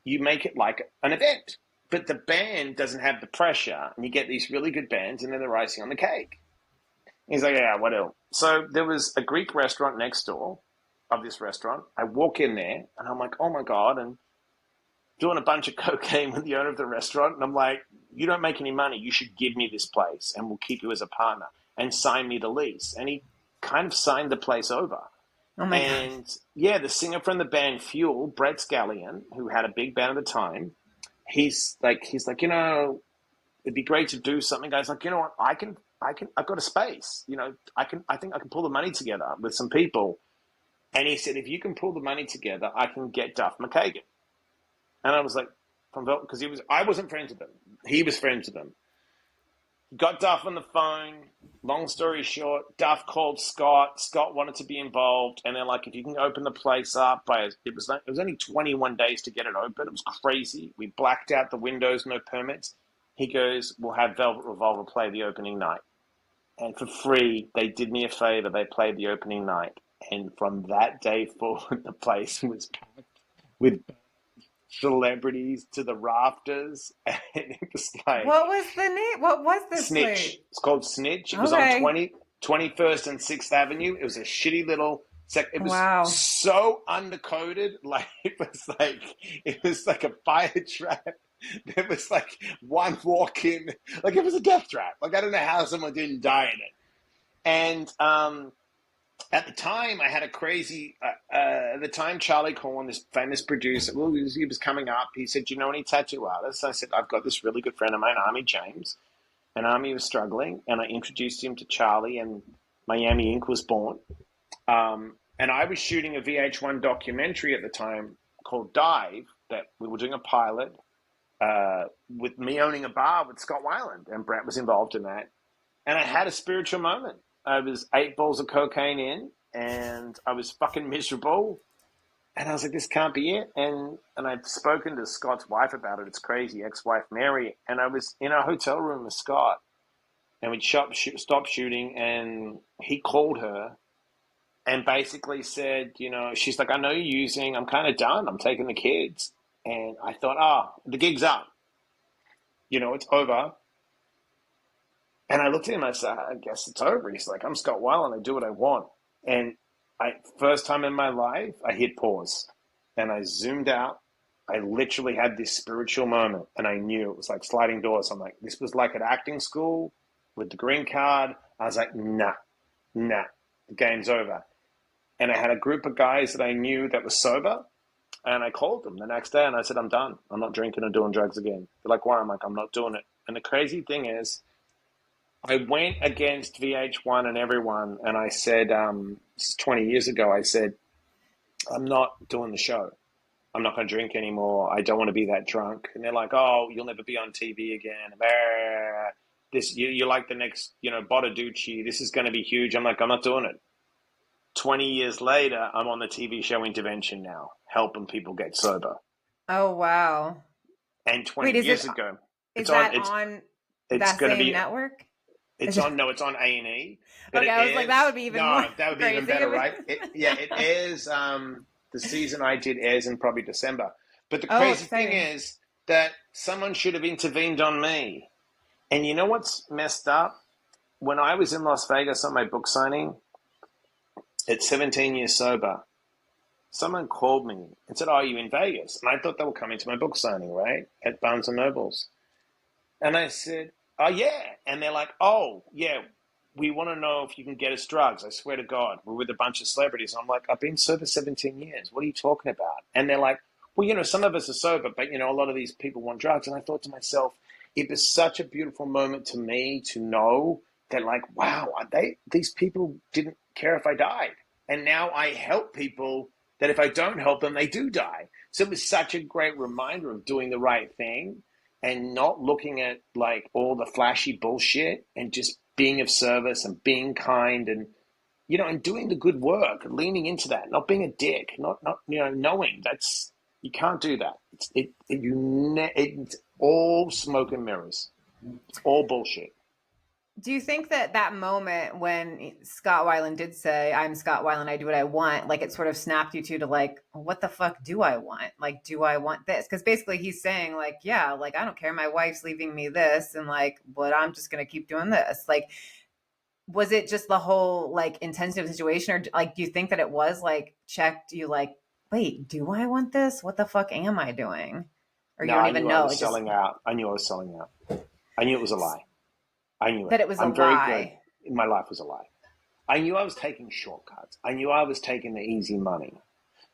you make it like an event. But the band doesn't have the pressure, and you get these really good bands, and then they're icing on the cake. He's like, yeah, what else? So there was a Greek restaurant next door of this restaurant. I walk in there, and I'm like, oh my God, and doing a bunch of cocaine with the owner of the restaurant. And I'm like, you don't make any money. You should give me this place, and we'll keep you as a partner, and sign me the lease. And he kind of signed the place over. Oh my God. Yeah, the singer from the band Fuel, Brett Scallion, who had a big band at the time, he's like, it'd be great to do something. Guys, like, what, I've got a space. I think I can pull the money together with some people. And he said, if you can pull the money together, I can get Duff McKagan. And I was like, because I wasn't friends with him. He was friends with him. Got Duff on the phone. Long story short, Duff called Scott. Scott wanted to be involved, and they're like, if you can open the place up it was only 21 days to get it open. It was crazy. We blacked out the windows, no permits. He goes, we'll have Velvet Revolver play the opening night. And for free, they did me a favor. They played the opening night. And from that day forward, the place was packed with celebrities to the rafters, and it was like, what was the name? What was this Snitch place? It's called Snitch. It was on 21st and 6th Avenue. It was a shitty little it was so undercoated, like it was like a fire trap. There was like one walk in, like it was a death trap. Like I don't know how someone didn't die in it. And At the time, I had a crazy. At the time, Charlie Corn, this famous producer, well, he was coming up. He said, "Do you know any tattoo artists?" I said, "I've got this really good friend of mine, Army James." And Army was struggling, and I introduced him to Charlie, and Miami Ink was born. And I was shooting a VH1 documentary at the time called Dive, that we were doing a pilot with me owning a bar with Scott Weiland, and Brett was involved in that. And I had a spiritual moment. I was 8 balls of cocaine in, and I was fucking miserable. And I was like, this can't be it. And I'd spoken to Scott's wife about it. It's crazy, ex-wife Mary. And I was in a hotel room with Scott, and we'd stopped shooting, and he called her and basically said, she's like, I know you're using, I'm kind of done. I'm taking the kids. And I thought, the gig's up. It's over. And I looked at him, I said, I guess it's over. He's like, I'm Scott Weiland, I do what I want. And first time in my life, I hit pause and I zoomed out. I literally had this spiritual moment, and I knew it was like sliding doors. I'm like, this was like at acting school with the green card. I was like, nah, the game's over. And I had a group of guys that I knew that was sober, and I called them the next day and I said, I'm done. I'm not drinking or doing drugs again. They're like, why? I'm like, I'm not doing it. And the crazy thing is, I went against VH1 and everyone, and I said, this is 20 years ago, I said, I'm not doing the show. I'm not going to drink anymore. I don't want to be that drunk. And they're like, oh, you'll never be on TV again. You're like the next, Bottaducci. This is going to be huge. I'm like, I'm not doing it. 20 years later, I'm on the TV show Intervention now, helping people get sober. Oh, wow. And 20 years ago, it's on that same network? It's on A&E. Okay, I was like, that would be even more that would be crazy. even better, right? It airs, the season I did airs in probably December. But the crazy thing is that someone should have intervened on me. And you know what's messed up? When I was in Las Vegas on my book signing, at 17 years sober, someone called me and said, oh, are you in Vegas? And I thought they were coming to my book signing, right, at Barnes & Noble's. And I said, oh, yeah. And they're like, oh, yeah, we want to know if you can get us drugs. I swear to God, we're with a bunch of celebrities. And I'm like, I've been sober 17 years. What are you talking about? And they're like, well, some of us are sober, but, a lot of these people want drugs. And I thought to myself, it was such a beautiful moment to me to know that, like, wow, these people didn't care if I died. And now I help people that if I don't help them, they do die. So it was such a great reminder of doing the right thing and not looking at like all the flashy bullshit, and just being of service and being kind, and and doing the good work, leaning into that, not being a dick, not knowing that's, you can't do that. It's all smoke and mirrors. It's all bullshit. Do you think that moment when Scott Weiland did say, I'm Scott Weiland, I do what I want, like it sort of snapped you to like, what the fuck do I want? Like, do I want this? Because basically he's saying like, yeah, like, I don't care. My wife's leaving me this, and like, but I'm just going to keep doing this. Like, was it just the whole like intensive situation, or like, do you think that it was like checked you like, wait, do I want this? What the fuck am I doing? Or you don't even know. I was selling out. I knew I was selling out. I knew it was a lie. I knew that it was a lie. My life was a lie. I knew I was taking shortcuts. I knew I was taking the easy money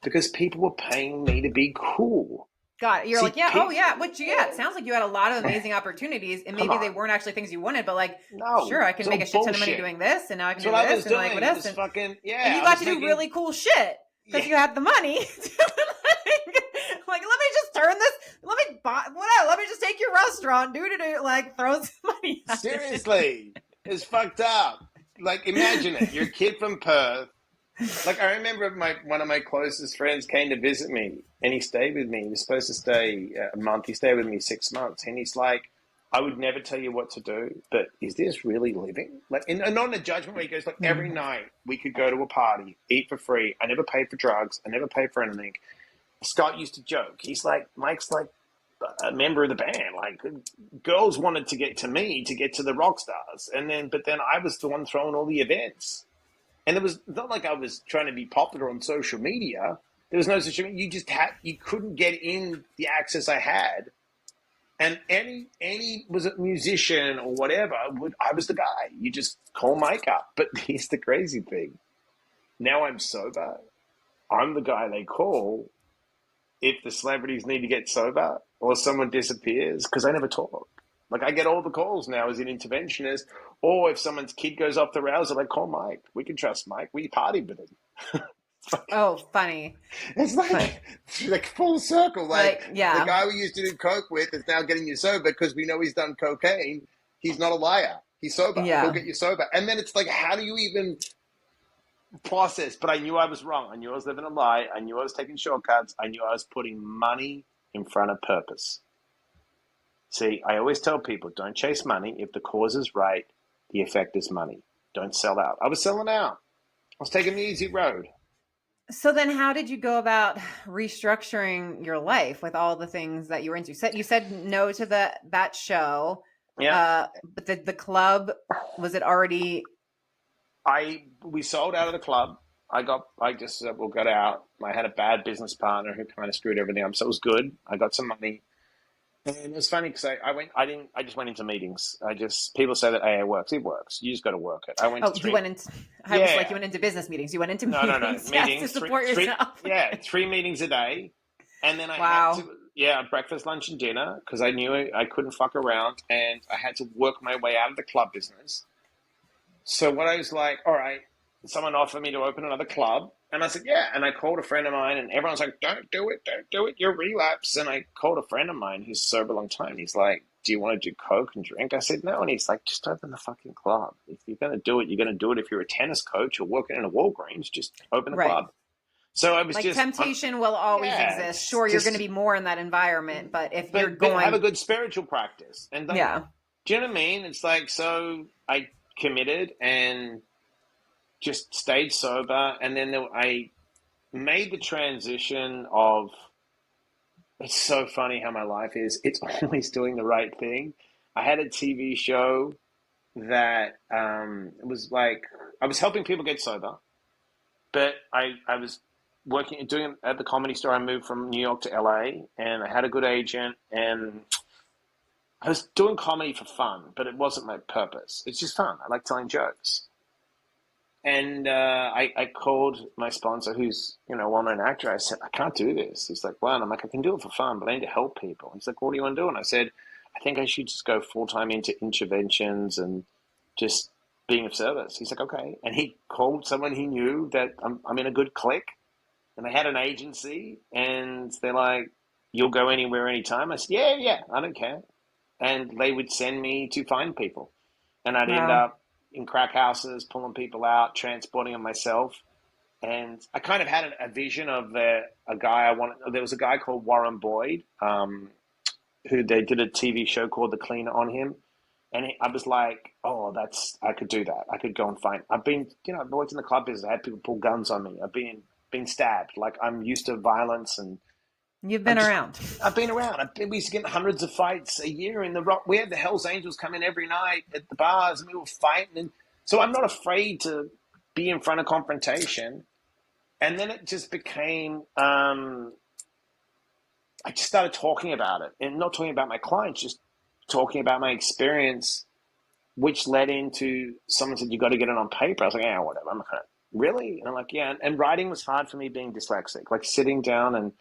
because people were paying me to be cool. God, you're like, yeah, oh yeah. It sounds like you had a lot of amazing opportunities, and maybe they weren't actually things you wanted, but like, no, sure, I can make a shit ton of money doing this, and now I can do this, and like what else? And you got to do really cool shit because you had the money. Like, let me just turn this. Let me buy. Whatever. Let me just take your restaurant. Like, throw some money. Seriously, it's fucked up. Like, imagine it. You're a kid from Perth. Like, I remember one of my closest friends came to visit me, and he stayed with me. He was supposed to stay a month. He stayed with me 6 months, and he's like, I would never tell you what to do, but is this really living? Like, and not in a judgment where he goes, like, every night we could go to a party, eat for free. I never paid for drugs. I never paid for anything. Scott used to joke. He's like, Mike's like a member of the band. Like, girls wanted to get to me to get to the rock stars. But then I was the one throwing all the events. And it was not like I was trying to be popular on social media. There was no social media. You couldn't get in the access I had. And any was a musician or whatever, I was the guy. You just call Mike up. But here's the crazy thing. now I'm sober, I'm the guy they call if the celebrities need to get sober or someone disappears, because I never talk. Like, I get all the calls now as an interventionist, or if someone's kid goes off the rails, I'm like, call Mike. We can trust Mike. We partied with him. Oh, funny. It's Fun. like full circle. Like, Like, the yeah. guy we used to do coke with is now getting you sober because we know he's done cocaine. He's not a liar. He's sober. He'll Yeah. get you sober. And then it's like, how do you even process? But I knew I was wrong. I knew I was living a lie. I knew I was taking shortcuts. I knew I was putting money in front of purpose. See, I always tell people, don't chase money. If the cause is right, the effect is money. Don't sell out. I was selling out. I was taking the easy road. So then how did you go about restructuring your life with all the things that you were into? You said no to that show. Yeah. But the club, was it already? We sold out of the club. I just said, we'll get out. I had a bad business partner who kind of screwed everything up. So it was good. I got some money. And it was funny because I just went into meetings. People say that AA works. It works. You just got to work it. I went to Oh, you three. went into. I was like, you went into business meetings. You went into No. meetings, Meetings. to support yourself. Three meetings a day. And then I Wow. had to, breakfast, lunch, and dinner, because I knew I couldn't fuck around, and I had to work my way out of the club business. So what I was like, all right, someone offered me to open another club, and I said, yeah. And I called a friend of mine, and everyone's like, don't do it, you'll relapse. And I called a friend of mine who's sober a long time. He's like, do you want to do coke and drink? I said, no. And he's like, just open the fucking club. If you're going to do it, you're going to do it. If you're a tennis coach or working in a Walgreens, just open the Right. club. So I was Like, temptation will always exist. Sure, you're going to be more in that environment, but if you're but have a going, good spiritual practice. And yeah. do you know what I mean? It's like, so I committed and just stayed sober, and then I made the transition of. It's so funny how my life is. It's always doing the right thing. I had a TV show that was like, I was helping people get sober, but I was doing at the Comedy Store. I moved from New York to LA, and I had a good agent, and I was doing comedy for fun, but it wasn't my purpose. It's just fun. I like telling jokes. And I called my sponsor, who's a well-known actor. I said, I can't do this. He's like, well, and I'm like, I can do it for fun, but I need to help people. He's like, what do you want to do? And I said, I think I should just go full-time into interventions and just being of service. He's like, okay. And he called someone he knew that I'm in a good clique, and they had an agency, and they're like, you'll go anywhere, anytime. I said, yeah, I don't care. And they would send me to find people, and I'd end Wow. up in crack houses, pulling people out, transporting them myself. And I kind of had a vision of a guy I wanted. There was a guy called Warren Boyd, who they did a TV show called The Cleaner on him. And I was like, oh, I could do that. I could go and find. I've worked in the club business. I had people pull guns on me. I've been stabbed. Like, I'm used to violence, and You've been around. I've been around. We used to get in hundreds of fights a year in the rock. We had the Hells Angels come in every night at the bars, and we were fighting. And so I'm not afraid to be in front of confrontation. And then it just became, I just started talking about it, and not talking about my clients, just talking about my experience, which led into someone said, you got to get it on paper. I was like, yeah, whatever. I'm not going to, really? And I'm like, yeah. And writing was hard for me, being dyslexic, like sitting down, and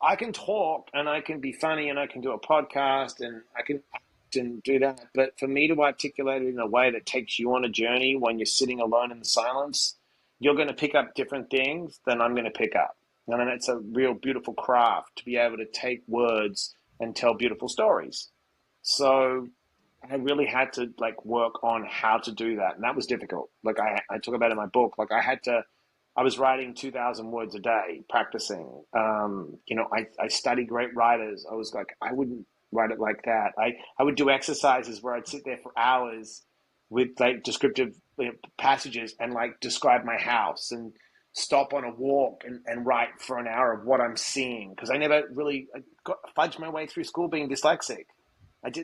I can talk and I can be funny and I can do a podcast and I can act and do that. But for me to articulate it in a way that takes you on a journey when you're sitting alone in the silence, you're going to pick up different things than I'm going to pick up. And then it's a real beautiful craft to be able to take words and tell beautiful stories. So I really had to work on how to do that. And that was difficult. Like I talk about in my book, I was writing 2,000 words a day, practicing. I study great writers. I was like, I wouldn't write it like that. I would do exercises where I'd sit there for hours with descriptive passages and describe my house and stop on a walk and write for an hour of what I'm seeing. Because I never really fudged my way through school being dyslexic.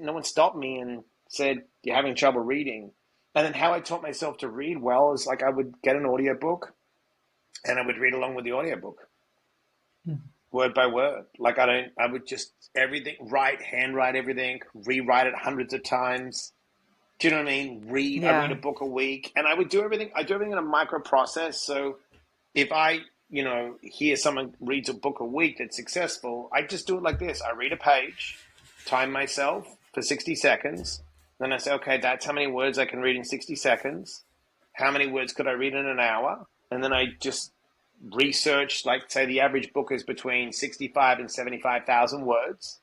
No one stopped me and said, you're having trouble reading. And then how I taught myself to read well is I would get an audiobook, and I would read along with the audiobook, word by word. I would just handwrite everything, rewrite it hundreds of times. Do you know what I mean? I read a Yeah. book a week, and I would do everything. I do everything in a micro process. So if I, hear someone reads a book a week that's successful, I just do it like this. I read a page, time myself for 60 seconds. Then I say, okay, that's how many words I can read in 60 seconds. How many words could I read in an hour? And then I just research, like, say the average book is between 65 and 75,000 words.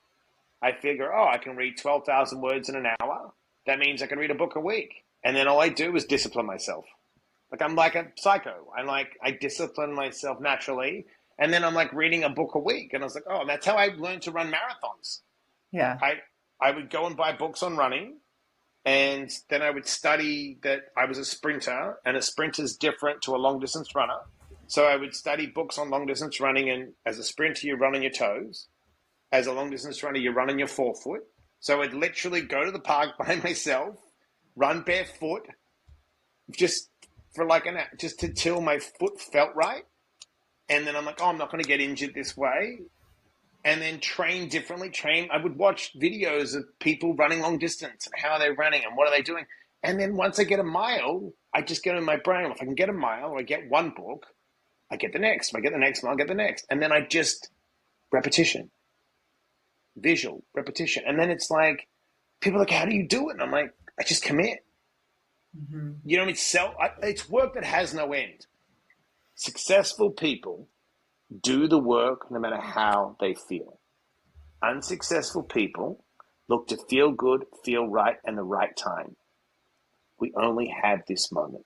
I figure, oh, I can read 12,000 words in an hour. That means I can read a book a week. And then all I do is discipline myself. Like, I'm like a psycho. I discipline myself naturally. And then I'm like reading a book a week. And I was like, oh, that's how I learned to run marathons. Yeah. I would go and buy books on running. And then I would study that I was a sprinter. And a sprinter is different to a long distance runner. So I would study books on long distance running. And as a sprinter, you run on your toes. As a long distance runner, you run on your forefoot. So I'd literally go to the park by myself, run barefoot, just for like just until my foot felt right. And then I'm like, oh, I'm not going to get injured this way. And then train differently. I would watch videos of people running long distance and how they're running and what are they doing. And then once I get a mile, I just get in my brain, if I can get a mile or I get one book, I get the next. If I get the next one, I'll get the next. And then I just repetition. Visual repetition. And then it's like, people are like, how do you do it? And I'm like, I just commit. Mm-hmm. You know, it's work that has no end. Successful people do the work no matter how they feel. Unsuccessful people look to feel good, feel right, and the right time. We only have this moment.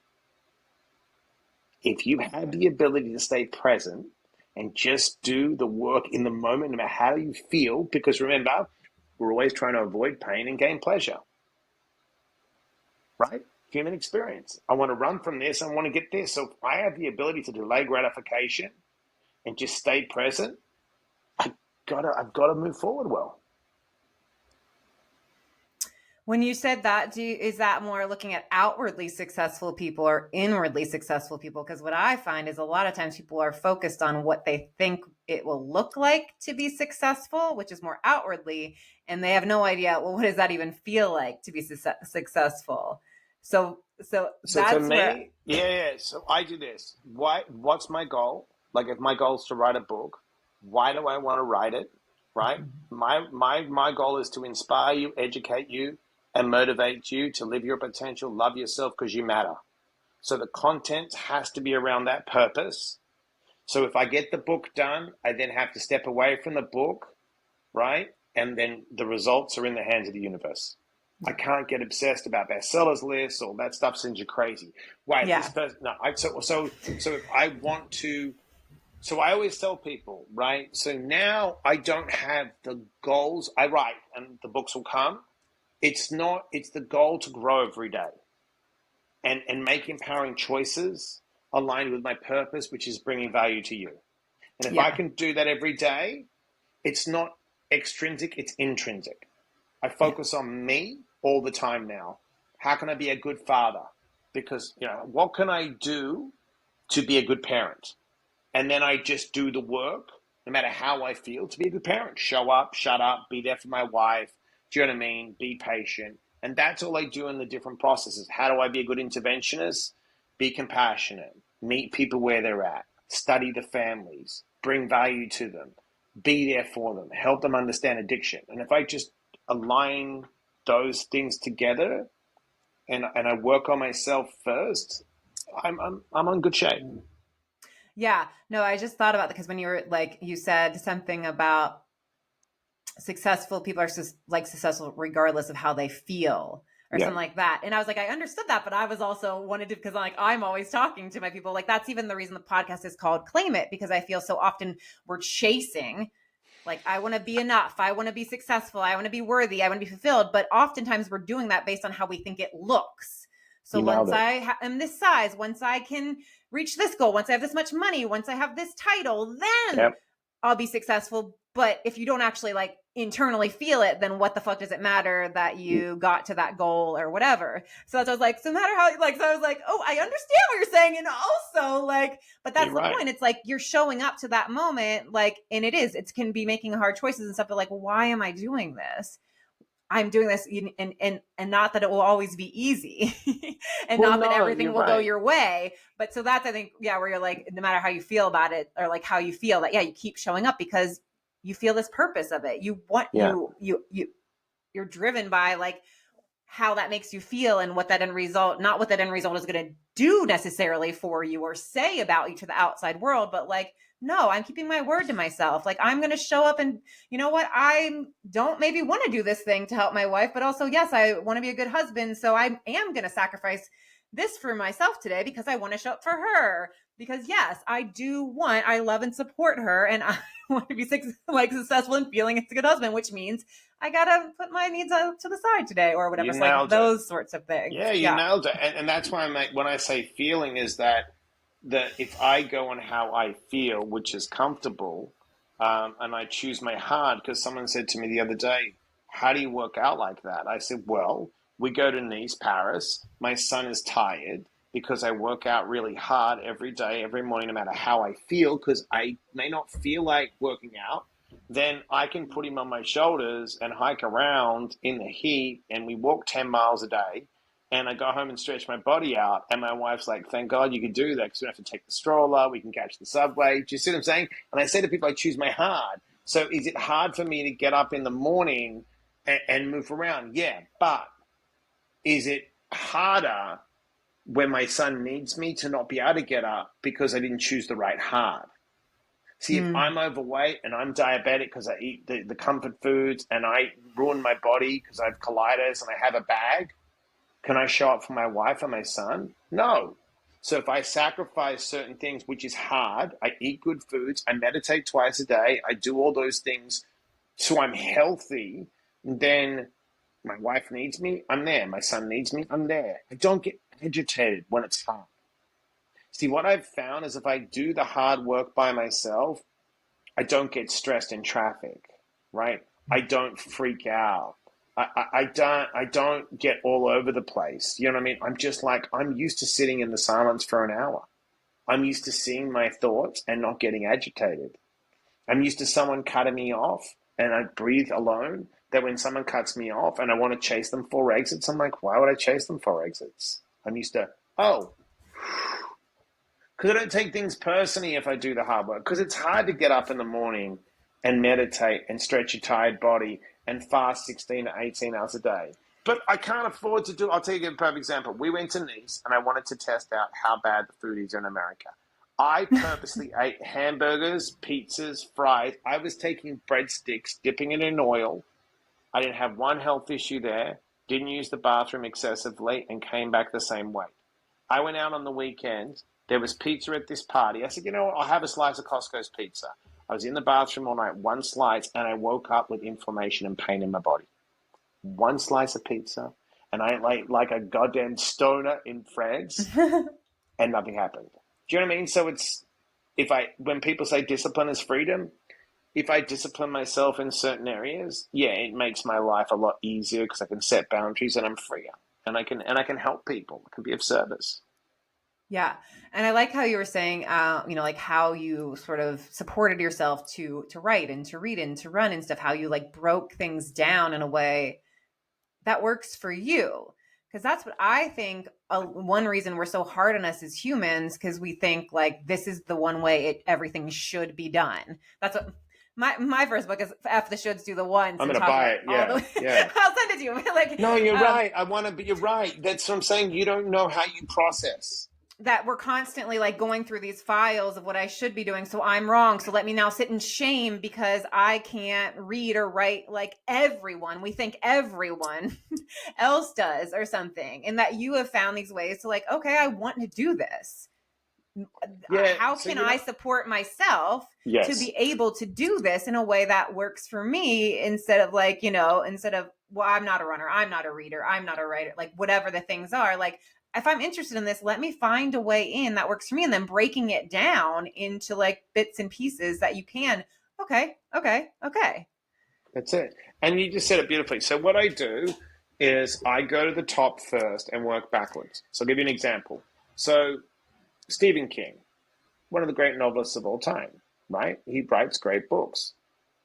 If you have the ability to stay present and just do the work in the moment, no matter how you feel, because remember, we're always trying to avoid pain and gain pleasure. Right? Human experience. I want to run from this. I want to get this. So if I have the ability to delay gratification and just stay present, I've got to move forward well. When you said that, is that more looking at outwardly successful people or inwardly successful people? Because what I find is a lot of times people are focused on what they think it will look like to be successful, which is more outwardly, and they have no idea, well, what does that even feel like to be successful? So So for that's where, me, yeah. So I do this. What's my goal? Like, if my goal is to write a book, why do I want to write it? Right? My goal is to inspire you, educate you, and motivate you to live your potential, love yourself, because you matter. So the content has to be around that purpose. So if I get the book done, I then have to step away from the book, right? And then the results are in the hands of the universe. I can't get obsessed about bestsellers lists. All that stuff sends you crazy. Why yeah. this person? No. So if I want to. So I always tell people, right? So now I don't have the goals. I write, and the books will come. It's the goal to grow every day and make empowering choices aligned with my purpose, which is bringing value to you. And if I can do that every day, it's not extrinsic, it's intrinsic. I focus on me all the time now. How can I be a good father? Because, what can I do to be a good parent? And then I just do the work, no matter how I feel, to be a good parent. Show up, shut up, be there for my wife. Do you know what I mean? Be patient. And that's all I do in the different processes. How do I be a good interventionist? Be compassionate. Meet people where they're at. Study the families. Bring value to them. Be there for them. Help them understand addiction. And if I just align those things together and I work on myself first, I'm on good shape. Yeah. No, I just thought about that because when you said something about successful people are successful regardless of how they feel or something like that. And I was like, I understood that, but I was also wanted to, because I'm always talking to my people. Like, that's even the reason the podcast is called Claim It, because I feel so often we're chasing, like, I want to be enough. I want to be successful. I want to be worthy. I want to be fulfilled. But oftentimes we're doing that based on how we think it looks. So once I am this size, once I can reach this goal, once I have this much money, once I have this title, then I'll be successful. But if you don't actually internally feel it, then what the fuck does it matter that you got to that goal or whatever? So that's, I was like, so no matter how, so I was like, oh, I understand what you're saying. And also but that's the point. It's like, you're showing up to that moment, and it can be making hard choices and stuff, but why am I doing this? I'm doing this, and not that it will always be easy, and Well, not that no, everything you're will go right. your way. But so that's, I think, yeah, where you're like, no matter how you feel about it, or like how you feel, that, yeah, you keep showing up because you feel this purpose of it. You want, Yeah. you're driven by like how that makes you feel, and what that end result, not what that end result is going to do necessarily for you or say about you to the outside world, but like, no, I'm keeping my word to myself. Like, I'm going to show up, and you know what? I don't maybe want to do this thing to help my wife, but also, yes, I want to be a good husband. So I am going to sacrifice this for myself today because I want to show up for her. Because yes, I love and support her, and I want to be successful in feeling it's a good husband, which means I gotta put my needs to the side today, or You whatever. So like nailed it. those sorts of things. Yeah, you Yeah. nailed it. And that's why when I say feeling is that if I go on how I feel, which is comfortable, and I choose my heart, because someone said to me the other day, how do you work out like that? I said, well, we go to Nice, Paris. My son is tired because I work out really hard every day, every morning, no matter how I feel, because I may not feel like working out. Then I can put him on my shoulders and hike around in the heat, and we walk 10 miles a day, and I go home and stretch my body out. And my wife's like, thank God you could do that because we don't have to take the stroller. We can catch the subway. Do you see what I'm saying? And I say to people, I choose my hard. So is it hard for me to get up in the morning and move around? Yeah. But is it harder when my son needs me to not be able to get up because I didn't choose the right hard? See, if Mm. I'm overweight and I'm diabetic because I eat the comfort foods and I ruin my body because I have colitis and I have a bag, can I show up for my wife and my son? No. So if I sacrifice certain things, which is hard, I eat good foods, I meditate twice a day, I do all those things so I'm healthy, then my wife needs me, I'm there. My son needs me, I'm there. I don't get agitated when it's hard. See, what I've found is if I do the hard work by myself, I don't get stressed in traffic, right? I don't freak out. I don't get all over the place. You know what I mean? I'm just like, I'm used to sitting in the silence for an hour. I'm used to seeing my thoughts and not getting agitated. I'm used to someone cutting me off and I breathe alone. That when someone cuts me off and I want to chase them 4 exits, I'm like, why would I chase them 4 exits? I'm used to, oh, because I don't take things personally if I do the hard work. Because it's hard to get up in the morning and meditate and stretch your tired body and fast 16 to 18 hours a day. But I can't afford to do. I'll tell you a perfect example. We went to Nice and I wanted to test out how bad the food is in America. I purposely ate hamburgers, pizzas, fries. I was taking breadsticks, dipping it in oil. I didn't have one health issue there. Didn't use the bathroom excessively and came back the same weight. I went out on the weekend. There was pizza at this party. I said, you know what? I'll have a slice of Costco's pizza. I was in the bathroom all night, one slice, and I woke up with inflammation and pain in my body. One slice of pizza, and I ate like a goddamn stoner in France, and nothing happened. Do you know what I mean? So it's when people say discipline is freedom, if I discipline myself in certain areas, yeah, it makes my life a lot easier because I can set boundaries and I'm freer, and I can help people. I can be of service. Yeah. And I like how you were saying, like how you sort of supported yourself to write and to read and to run and stuff, how you like broke things down in a way that works for you. Because that's what I think. One reason we're so hard on us as humans, because we think like this is the one way everything should be done. That's what my first book is. F the shoulds, do the ones, I'm and gonna talk buy about it. all Yeah, the. yeah. I'll send it to you. Like, No, you're right. I want to be. You're right. That's what I'm saying. You don't know how you process. that we're constantly like going through these files of what I should be doing. So I'm wrong. So let me now sit in shame because I can't read or write like everyone. We think everyone else does or something. And that you have found these ways to like, okay, I want to do this. Yeah. How So can you I know. support myself to Yes. be able to do this in a way that works for me instead of like, instead of, well, I'm not a runner, I'm not a reader, I'm not a writer, like whatever the things are. Like, if I'm interested in this, let me find a way in that works for me, and then breaking it down into like bits and pieces that you can. Okay, okay, okay. That's it. And you just said it beautifully. So what I do is I go to the top first and work backwards. So I'll give you an example. So Stephen King, one of the great novelists of all time, right? He writes great books.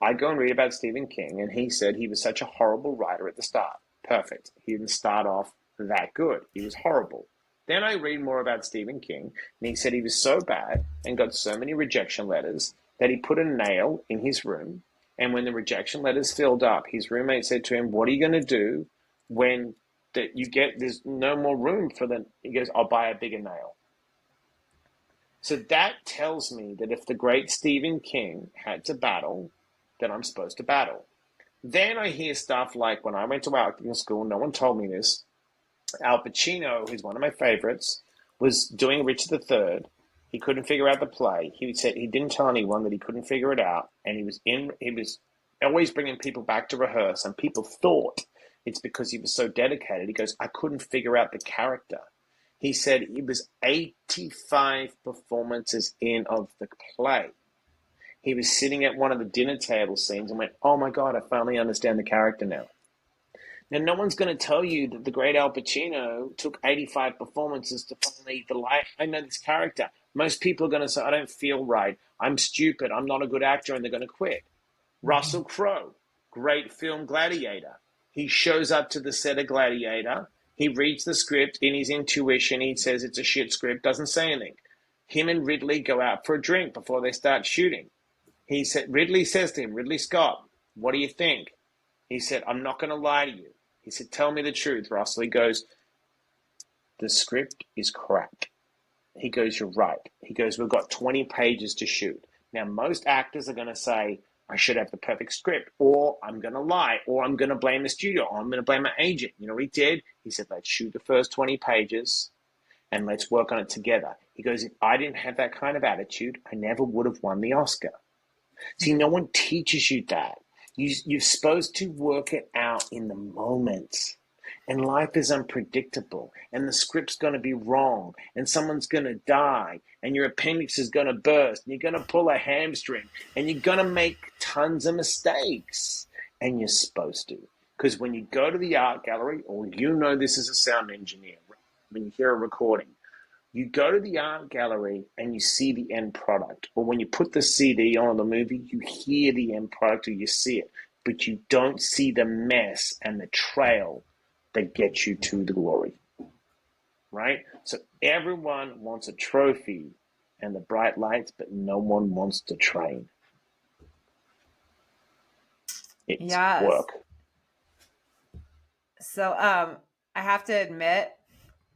I go and read about Stephen King, and he said he was such a horrible writer at the start. Perfect. He didn't start off that good. He was horrible. Then I read more about Stephen King, and he said he was so bad and got so many rejection letters that he put a nail in his room. And when the rejection letters filled up, his roommate said to him, "What are you going to do when there's no more room for them?" He goes, "I'll buy a bigger nail." So that tells me that if the great Stephen King had to battle, then I'm supposed to battle. Then I hear stuff like when I went to acting school, no one told me this. Al Pacino, who's one of my favorites, was doing Richard III. He couldn't figure out the play. He said he didn't tell anyone that he couldn't figure it out, and he was always bringing people back to rehearse, and people thought it's because he was so dedicated. He goes, "I couldn't figure out the character." He said it was 85 performances in of the play. He was sitting at one of the dinner table scenes and went, "Oh my God, I finally understand the character now." Now, no one's going to tell you that the great Al Pacino took 85 performances to finally I know this character. Most people are going to say, "I don't feel right. I'm stupid. I'm not a good actor," and they're going to quit. Russell Crowe, great film Gladiator. He shows up to the set of Gladiator. He reads the script in his intuition. He says it's a shit script, doesn't say anything. Him and Ridley go out for a drink before they start shooting. Ridley says to him, "Ridley Scott, what do you think?" He said, "I'm not going to lie to you." He said, "Tell me the truth, Russell." He goes, "The script is crap." He goes, "You're right." He goes, "We've got 20 pages to shoot." Now, most actors are going to say, "I should have the perfect script," or "I'm going to lie," or "I'm going to blame the studio," or "I'm going to blame my agent." You know what he did? He said, "Let's shoot the first 20 pages and let's work on it together." He goes, "If I didn't have that kind of attitude, I never would have won the Oscar." See, no one teaches you that. You're supposed to work it out in the moment. And life is unpredictable. And the script's going to be wrong. And someone's going to die. And your appendix is going to burst. And you're going to pull a hamstring. And you're going to make tons of mistakes. And you're supposed to. Because when you go to the art gallery, or you know this as a sound engineer, when you hear a recording, you go to the art gallery and you see the end product. Or when you put the CD on the movie, you hear the end product or you see it. But you don't see the mess and the trail that gets you to the glory. Right? So everyone wants a trophy and the bright lights, but no one wants to train. It's Yes. work. So I have to admit,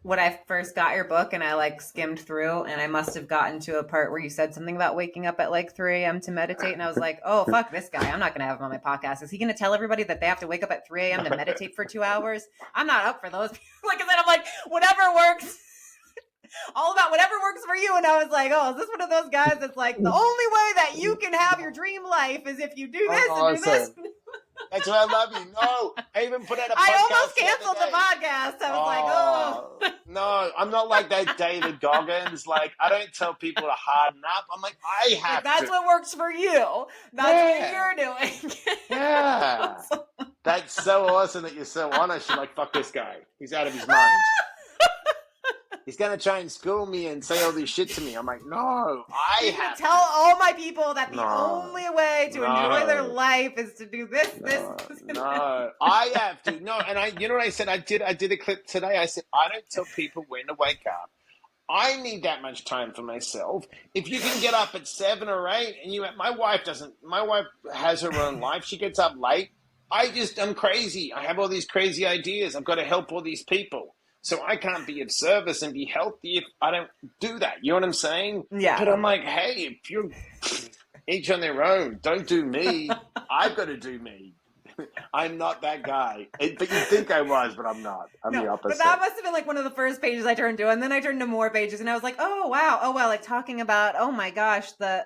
when I first got your book and I like skimmed through, and I must have gotten to a part where you said something about waking up at like 3 a.m. to meditate. And I was like, "Oh, fuck this guy. I'm not going to have him on my podcast. Is he going to tell everybody that they have to wake up at 3 a.m. to meditate for 2 hours? I'm not up for those." Like I said, I'm like, whatever works. All about whatever works for you. And I was like, "Oh, is this one of those guys that's like, the only way that you can have your dream life is if you do this and do this?" That's why I love you. No, I even put out a podcast. I almost canceled the podcast. I was like, "Oh." No, I'm not like that David Goggins. Like, I don't tell people to harden up. I'm like, I have That's to. what works for you. That's what you're doing. Yeah. That's so awesome that you're so honest. You're like, "Fuck this guy. He's out of his mind. He's going to try and school me and say all this shit to me." I'm like, "No, I You have should tell all my people that the only way to enjoy their No. life is to do this. No, I have to. No, and you know what I said? I did a clip today. I said, I don't tell people when to wake up. I need that much time for myself. If you can get up at 7 or 8, and my wife has her own life. She gets up late. I'm crazy. I have all these crazy ideas. I've got to help all these people. So I can't be of service and be healthy if I don't do that. You know what I'm saying? Yeah. But I'm like, hey, if you're each on their own, don't do me. I've got to do me. I'm not that guy. But you think I was, but I'm not. I'm the opposite. But that must have been like one of the first pages I turned to. And then I turned to more pages and I was like, "Oh, wow. Oh, well, like talking about, oh my gosh, the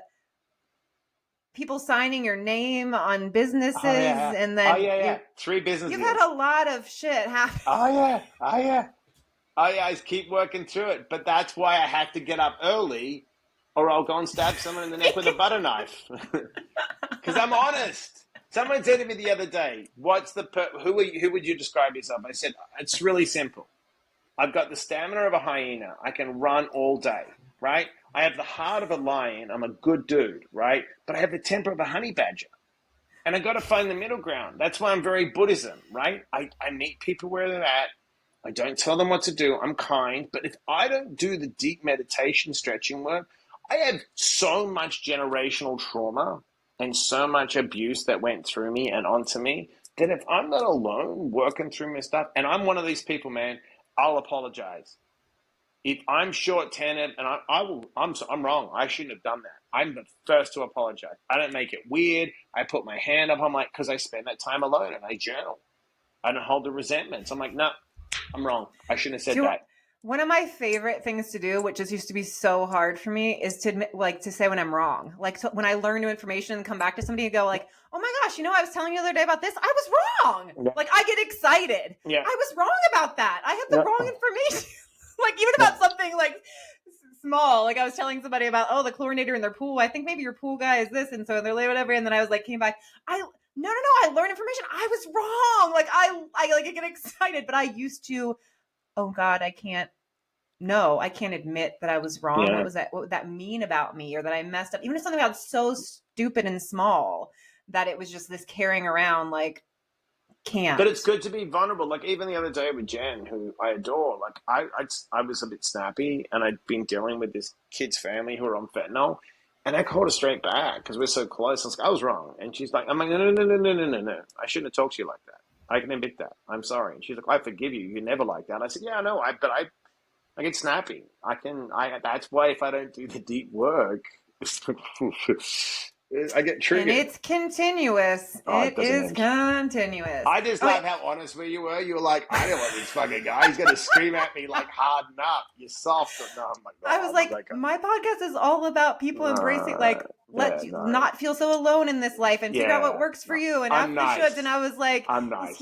people signing your name on businesses." And then 3 businesses. You've had a lot of shit happen. Oh yeah. I keep working through it. But that's why I have to get up early or I'll go and stab someone in the neck with a butter knife. Because I'm honest. Someone said to me the other day, who would you describe yourself? I said, it's really simple. I've got the stamina of a hyena. I can run all day, right? I have the heart of a lion. I'm a good dude, right? But I have the temper of a honey badger. And I got to find the middle ground. That's why I'm very Buddhism, right? I meet people where they're at. I don't tell them what to do. I'm kind. But if I don't do the deep meditation stretching work, I have so much generational trauma and so much abuse that went through me and onto me that if I'm not alone working through my stuff, and I'm one of these people, man, I'll apologize. If I'm short-tempered and I'm wrong. I shouldn't have done that. I'm the first to apologize. I don't make it weird. I put my hand up. I'm like, because I spend that time alone and I journal. I don't hold the resentments. I'm like, no, I'm wrong. I shouldn't have said that. One of my favorite things to do, which just used to be so hard for me, is to admit, like, to say when I'm wrong. Like, when I learn new information and come back to somebody and go like, oh my gosh, I was telling you the other day about this. I was wrong. Yeah. Like, I get excited. Yeah. I was wrong about that. I had the wrong information. Like, even about something like small. Like, I was telling somebody about, the chlorinator in their pool. I think maybe your pool guy is this. And so they're like, whatever. And then I was like, came back. No, I learned information. I was wrong. Like, I get excited, but I used to, oh God, I can't admit that I was wrong. Yeah. What would that mean about me, or that I messed up? Even if something got so stupid and small that it was just this carrying around, like, can't. But it's good to be vulnerable. Like, even the other day with Jen, who I adore, like, I was a bit snappy, and I'd been dealing with this kid's family who were on fentanyl, and I called her straight back because we're so close. I was like, I was wrong. And she's like, I'm like, no. I shouldn't have talked to you like that. I can admit that. I'm sorry. And she's like, I forgive you. You're never like that. I said, yeah, I know. But I get snappy. That's why if I don't do the deep work, I get triggered. And it's continuous. It is continuous. I just love how honest you were. You were like, I don't want this fucking guy. He's going to scream at me like, harden up. You're soft. But no, I'm like, I was like, my podcast is all about people embracing, like, not feel so alone in this life and figure out what works for you and after shoulds. And I was like, I'm nice.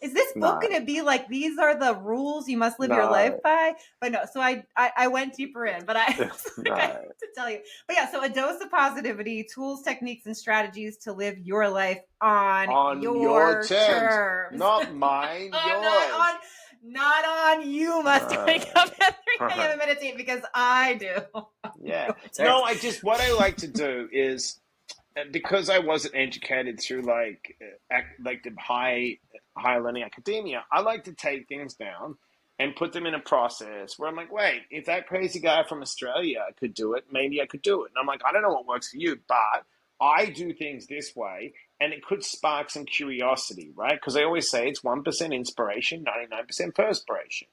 Is this book going to be like, these are the rules you must live your life by? But no, so I went deeper in, but I have to tell you. But yeah, so a dose of positivity, tools, techniques, and strategies to live your life on your terms. Not mine, yours. Not on you must wake up at 3 a.m. and meditate, because I do. Yeah. No, what I like to do is, because I wasn't educated through like the high learning academia, I like to take things down and put them in a process where I'm like, wait, if that crazy guy from Australia could do it, maybe I could do it. And I'm like, I don't know what works for you, but I do things this way, and it could spark some curiosity, right? Because I always say it's 1% inspiration, 99% perspiration.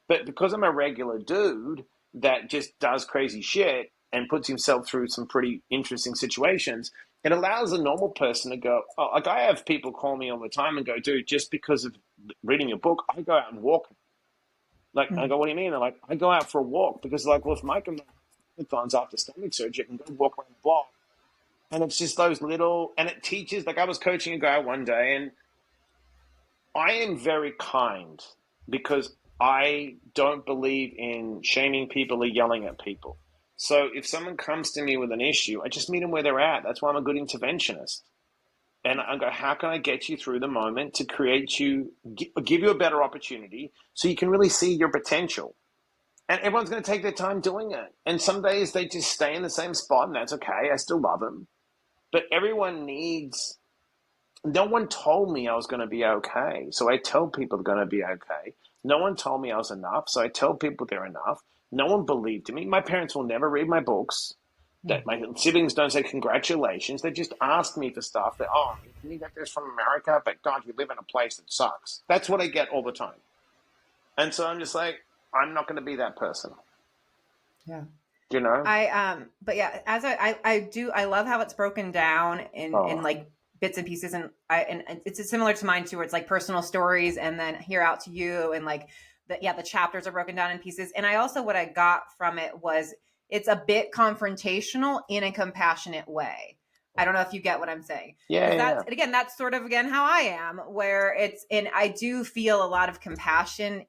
But because I'm a regular dude that just does crazy shit and puts himself through some pretty interesting situations, it allows a normal person to go, oh, like I have people call me all the time and go, dude, just because of reading your book, I go out and walk. Like, I go, what do you mean? They're like, I go out for a walk because, like, well, if Mike and marathons after stomach surgery, I can go walk around the block. And it's just those little, and it teaches, like I was coaching a guy one day, and I am very kind because I don't believe in shaming people or yelling at people. So if someone comes to me with an issue, I just meet them where they're at. That's why I'm a good interventionist. And I go, how can I get you through the moment to create you, give you a better opportunity so you can really see your potential? And everyone's going to take their time doing it. And some days they just stay in the same spot, and that's okay. I still love them. But everyone needs, no one told me I was going to be okay. So I tell people they're going to be okay. No one told me I was enough. So I tell people they're enough. No one believed in me. My parents will never read my books. That my siblings don't say congratulations. They just ask me for stuff that, oh, can you get this from America? But God, you live in a place that sucks. That's what I get all the time. And so I'm just like, I'm not going to be that person. Yeah. You know? But yeah, as I love how it's broken down in like bits and pieces, and it's similar to mine too, where it's like personal stories and then here out to you, and like the chapters are broken down in pieces. And I also, what I got from it was, it's a bit confrontational in a compassionate way. I don't know if you get what I'm saying. Yeah. And again, that's sort of how I am, where and I do feel a lot of compassion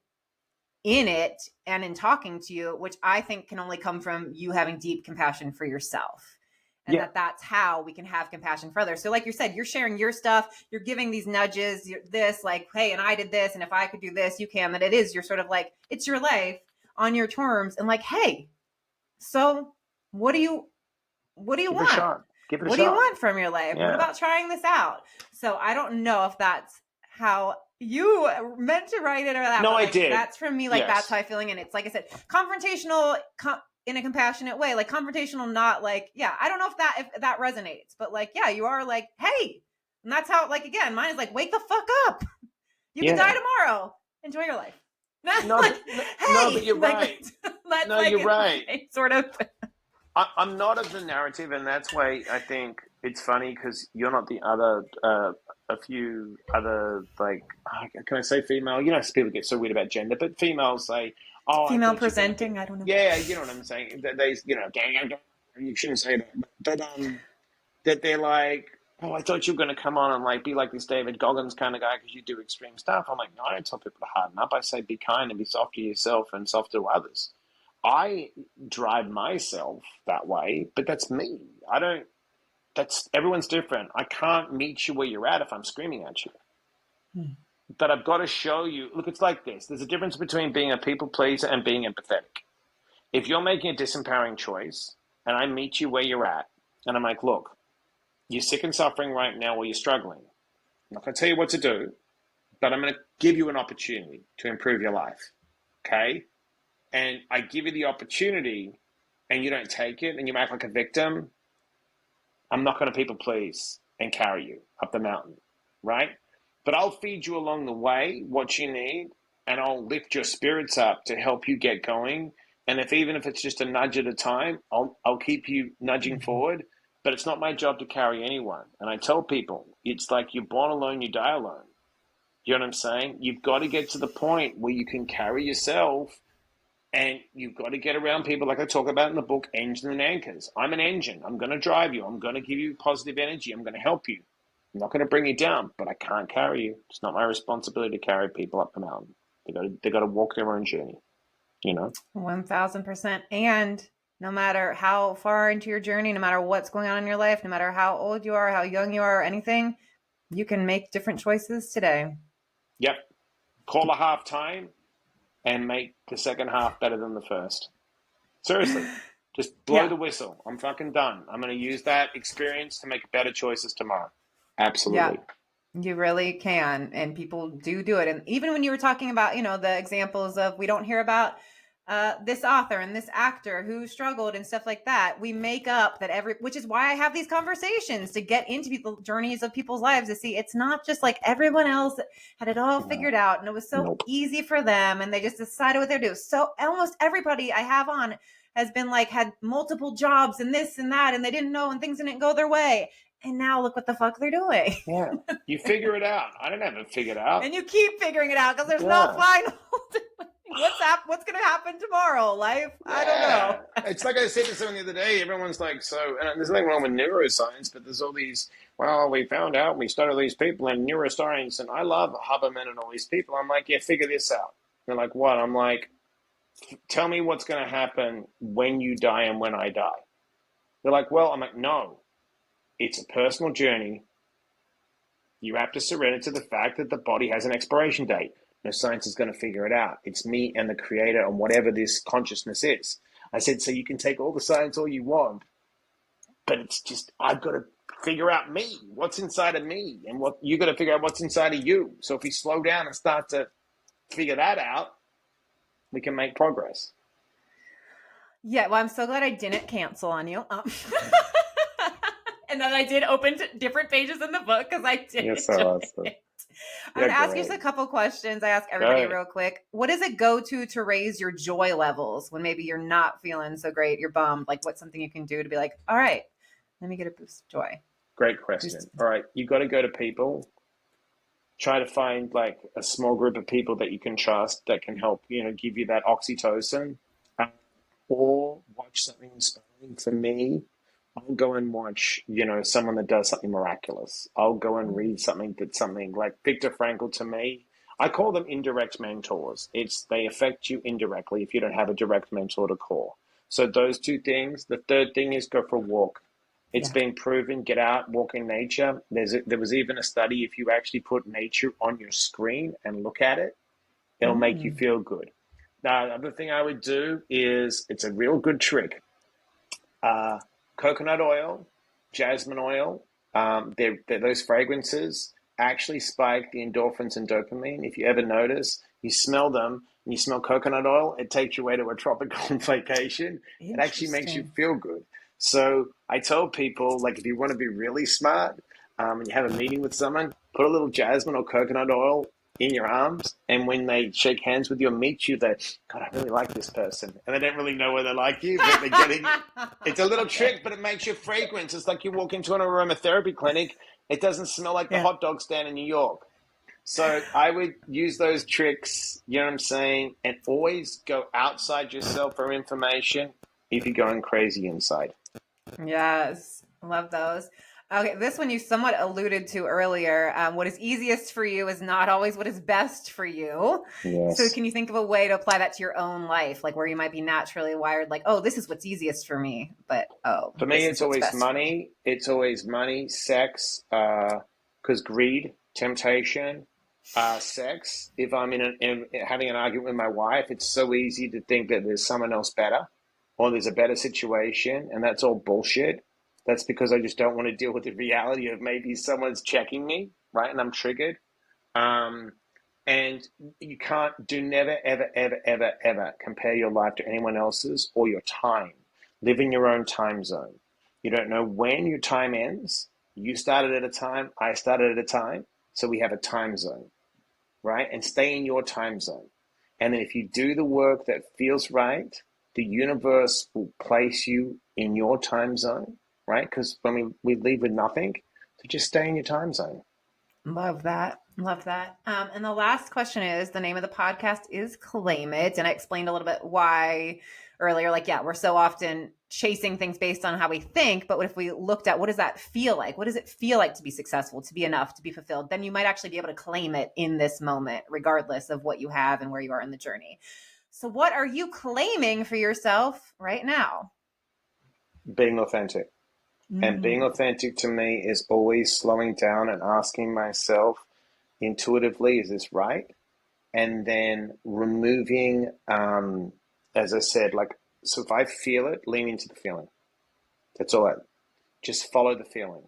in it and in talking to you, which I think can only come from you having deep compassion for yourself. And that's how we can have compassion for others. So like you said, you're sharing your stuff, you're giving these nudges, this like, hey, and I did this, and if I could do this, you can. That it is, you're sort of like, it's your life on your terms, and like, hey, so what do you want? Give it a shot. What do you want from your life? Yeah. What about trying this out? So I don't know if that's how you meant to write it or that, No, but I like did. that's from me, like that's Yes. how I feeling. And it's like I said, confrontational in a compassionate way, like confrontational, not like, yeah, I don't know if that resonates, but like, yeah, you are like, hey, and that's how, like, again, mine is like, wake the fuck up. You could die Yeah. tomorrow. Enjoy your life. No, Like, no, but hey, you're like right. that's No, like you're right. sort of. I'm not of the narrative, and that's why I think it's funny because you're not the other. A few other, like, can I say female? You know, people get so weird about gender, but females say, "Oh, I Female thought you're gonna get." presenting, I don't know. Yeah, you know what I'm saying. They, you know, you shouldn't say that, but that they're like, "Oh, I thought you were gonna come on and like be like this David Goggins kind of guy because you do extreme stuff." I'm like, no, I don't tell people to harden up. I say be kind and be soft to yourself and soft to others. I drive myself that way, but that's me. I don't. That's everyone's different. I can't meet you where you're at if I'm screaming at you. But I've got to show you. Look, it's like this. There's a difference between being a people pleaser and being empathetic. If you're making a disempowering choice, and I meet you where you're at, and I'm like, look, you're sick and suffering right now, or you're struggling. I'm not going to tell you what to do, but I'm going to give you an opportunity to improve your life. Okay? And I give you the opportunity, and you don't take it, and you act like a victim. I'm not going to people please and carry you up the mountain, right? But I'll feed you along the way what you need, and I'll lift your spirits up to help you get going. And even if it's just a nudge at a time, I'll keep you nudging forward. But it's not my job to carry anyone. And I tell people, it's like you're born alone, you die alone. You know what I'm saying? You've got to get to the point where you can carry yourself, and you've got to get around people like I talk about in the book, engines and anchors. I'm an engine. I'm going to drive you. I'm going to give you positive energy. I'm going to help you. I'm not going to bring you down, but I can't carry you. It's not my responsibility to carry people up the mountain. They got to walk their own journey, you know? 1000%. And no matter how far into your journey, no matter what's going on in your life, no matter how old you are, how young you are, or anything, you can make different choices today. Yep. Call a half time and make the second half better than the first. Seriously. Just blow the whistle. I'm fucking done. I'm going to use that experience to make better choices tomorrow. Absolutely. Yeah, you really can. And people do it. And even when you were talking about, the examples of, we don't hear about this author and this actor who struggled and stuff like that. We make up that which is why I have these conversations, to get into journeys of people's lives, to see it's not just like everyone else had it all figured out and it was so easy for them and they just decided what they're doing. So almost everybody I have on has been like, had multiple jobs and this and that, and they didn't know and things didn't go their way. And now look what the fuck they're doing. Yeah. You figure it out. I don't have it figured out. And you keep figuring it out because there's no final. What's going to happen tomorrow? Life? Yeah. I don't know. It's like I said to someone the other day, everyone's like, and there's nothing wrong with neuroscience, but there's all these, we found out, we studied these people in neuroscience, and I love Huberman and all these people. I'm like, yeah, figure this out. They're like, what? I'm like, tell me what's going to happen when you die and when I die. They're like, well, I'm like, no. It's a personal journey. You have to surrender to the fact that the body has an expiration date. No science is going to figure it out. It's me and the creator and whatever this consciousness is. I said, so you can take all the science all you want, but it's just, I've got to figure out me, what's inside of me, and what you got to figure out what's inside of you. So if we slow down and start to figure that out, we can make progress. Yeah, well, I'm so glad I didn't cancel on you. And then I did open different pages in the book because I did. Yes, awesome. I'm going to ask you just a couple questions. I ask everybody real quick. What is a go-to raise your joy levels when maybe you're not feeling so great, you're bummed? Like, what's something you can do to be like, all right, let me get a boost of joy? Great question. All right, you got to go to people. Try to find like a small group of people that you can trust that can help, give you that oxytocin. Or watch something inspiring. For me, I'll go and watch, someone that does something miraculous. I'll go and read something like Viktor Frankl. To me, I call them indirect mentors. They affect you indirectly if you don't have a direct mentor to call. So those two things. The third thing is go for a walk. It's been proven, get out, walk in nature. There was even a study, if you actually put nature on your screen and look at it, it'll make you feel good. Now, the other thing I would do is, it's a real good trick. Coconut oil, jasmine oil, those fragrances actually spike the endorphins and dopamine. If you ever notice, you smell them and you smell coconut oil, it takes you away to a tropical vacation. It actually makes you Interesting. feel good. So I tell people, like, if you want to be really smart and you have a meeting with someone, put a little jasmine or coconut oil in your arms, and when they shake hands with you and meet you, they, God, I really like this person, and they don't really know whether they like you, but they're getting. It's a little trick, but it makes your fragrance. It's like you walk into an aromatherapy clinic. It doesn't smell like the Yeah. hot dog stand in New York. So I would use those tricks, you know what I'm saying, and always go outside yourself for information if you're going crazy inside. Yes, love those. Okay, this one you somewhat alluded to earlier. What is easiest for you is not always what is best for you. So, Yes. can you think of a way to apply that to your own life, like where you might be naturally wired, like, oh, this is what's easiest for me, but oh, For me, this is it's what's always best for me. money. It's always money, sex, because greed, temptation, sex. If I'm in having an argument with my wife, it's so easy to think that there's someone else better or there's a better situation, and that's all bullshit. That's because I just don't want to deal with the reality of maybe someone's checking me, right? And I'm triggered. Um, and you can't do never, ever, ever, ever, ever compare your life to anyone else's or your time. Live in your own time zone. You don't know when your time ends. You started at a time, I started at a time. So we have a time zone, right? And stay in your time zone. And then if you do the work that feels right, the universe will place you in your time zone, right? Because when we leave with nothing, so just stay in your time zone. Love that. Love that. And the last question is the name of the podcast is Claim It. And I explained a little bit why earlier. Like, yeah, we're so often chasing things based on how we think. But what if we looked at what does that feel like? What does it feel like to be successful, to be enough, to be fulfilled? Then you might actually be able to claim it in this moment, regardless of what you have and where you are in the journey. So, what are you claiming for yourself right now? Being authentic. And being Mm. authentic to me is always slowing down and asking myself intuitively, is this right? And then removing, as I said, like, so if I feel it, lean into the feeling. That's all. Just follow the feeling.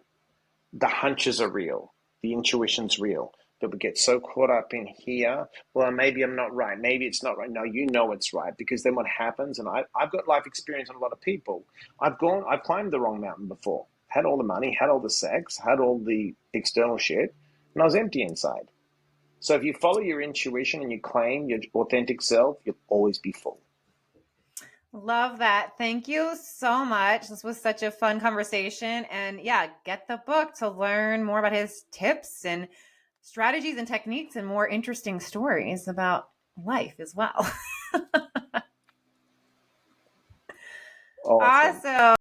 The hunches are real. The intuition's real. But we get so caught up in here. Well, maybe I'm not right. Maybe it's not right. No, you know it's right, because then what happens? And I've got life experience on a lot of people. I've climbed the wrong mountain before. Had all the money, had all the sex, had all the external shit, and I was empty inside. So if you follow your intuition and you claim your authentic self, you'll always be full. Love that. Thank you so much. This was such a fun conversation. And yeah, get the book to learn more about his tips and strategies and techniques and more interesting stories about life as well. Awesome. Awesome.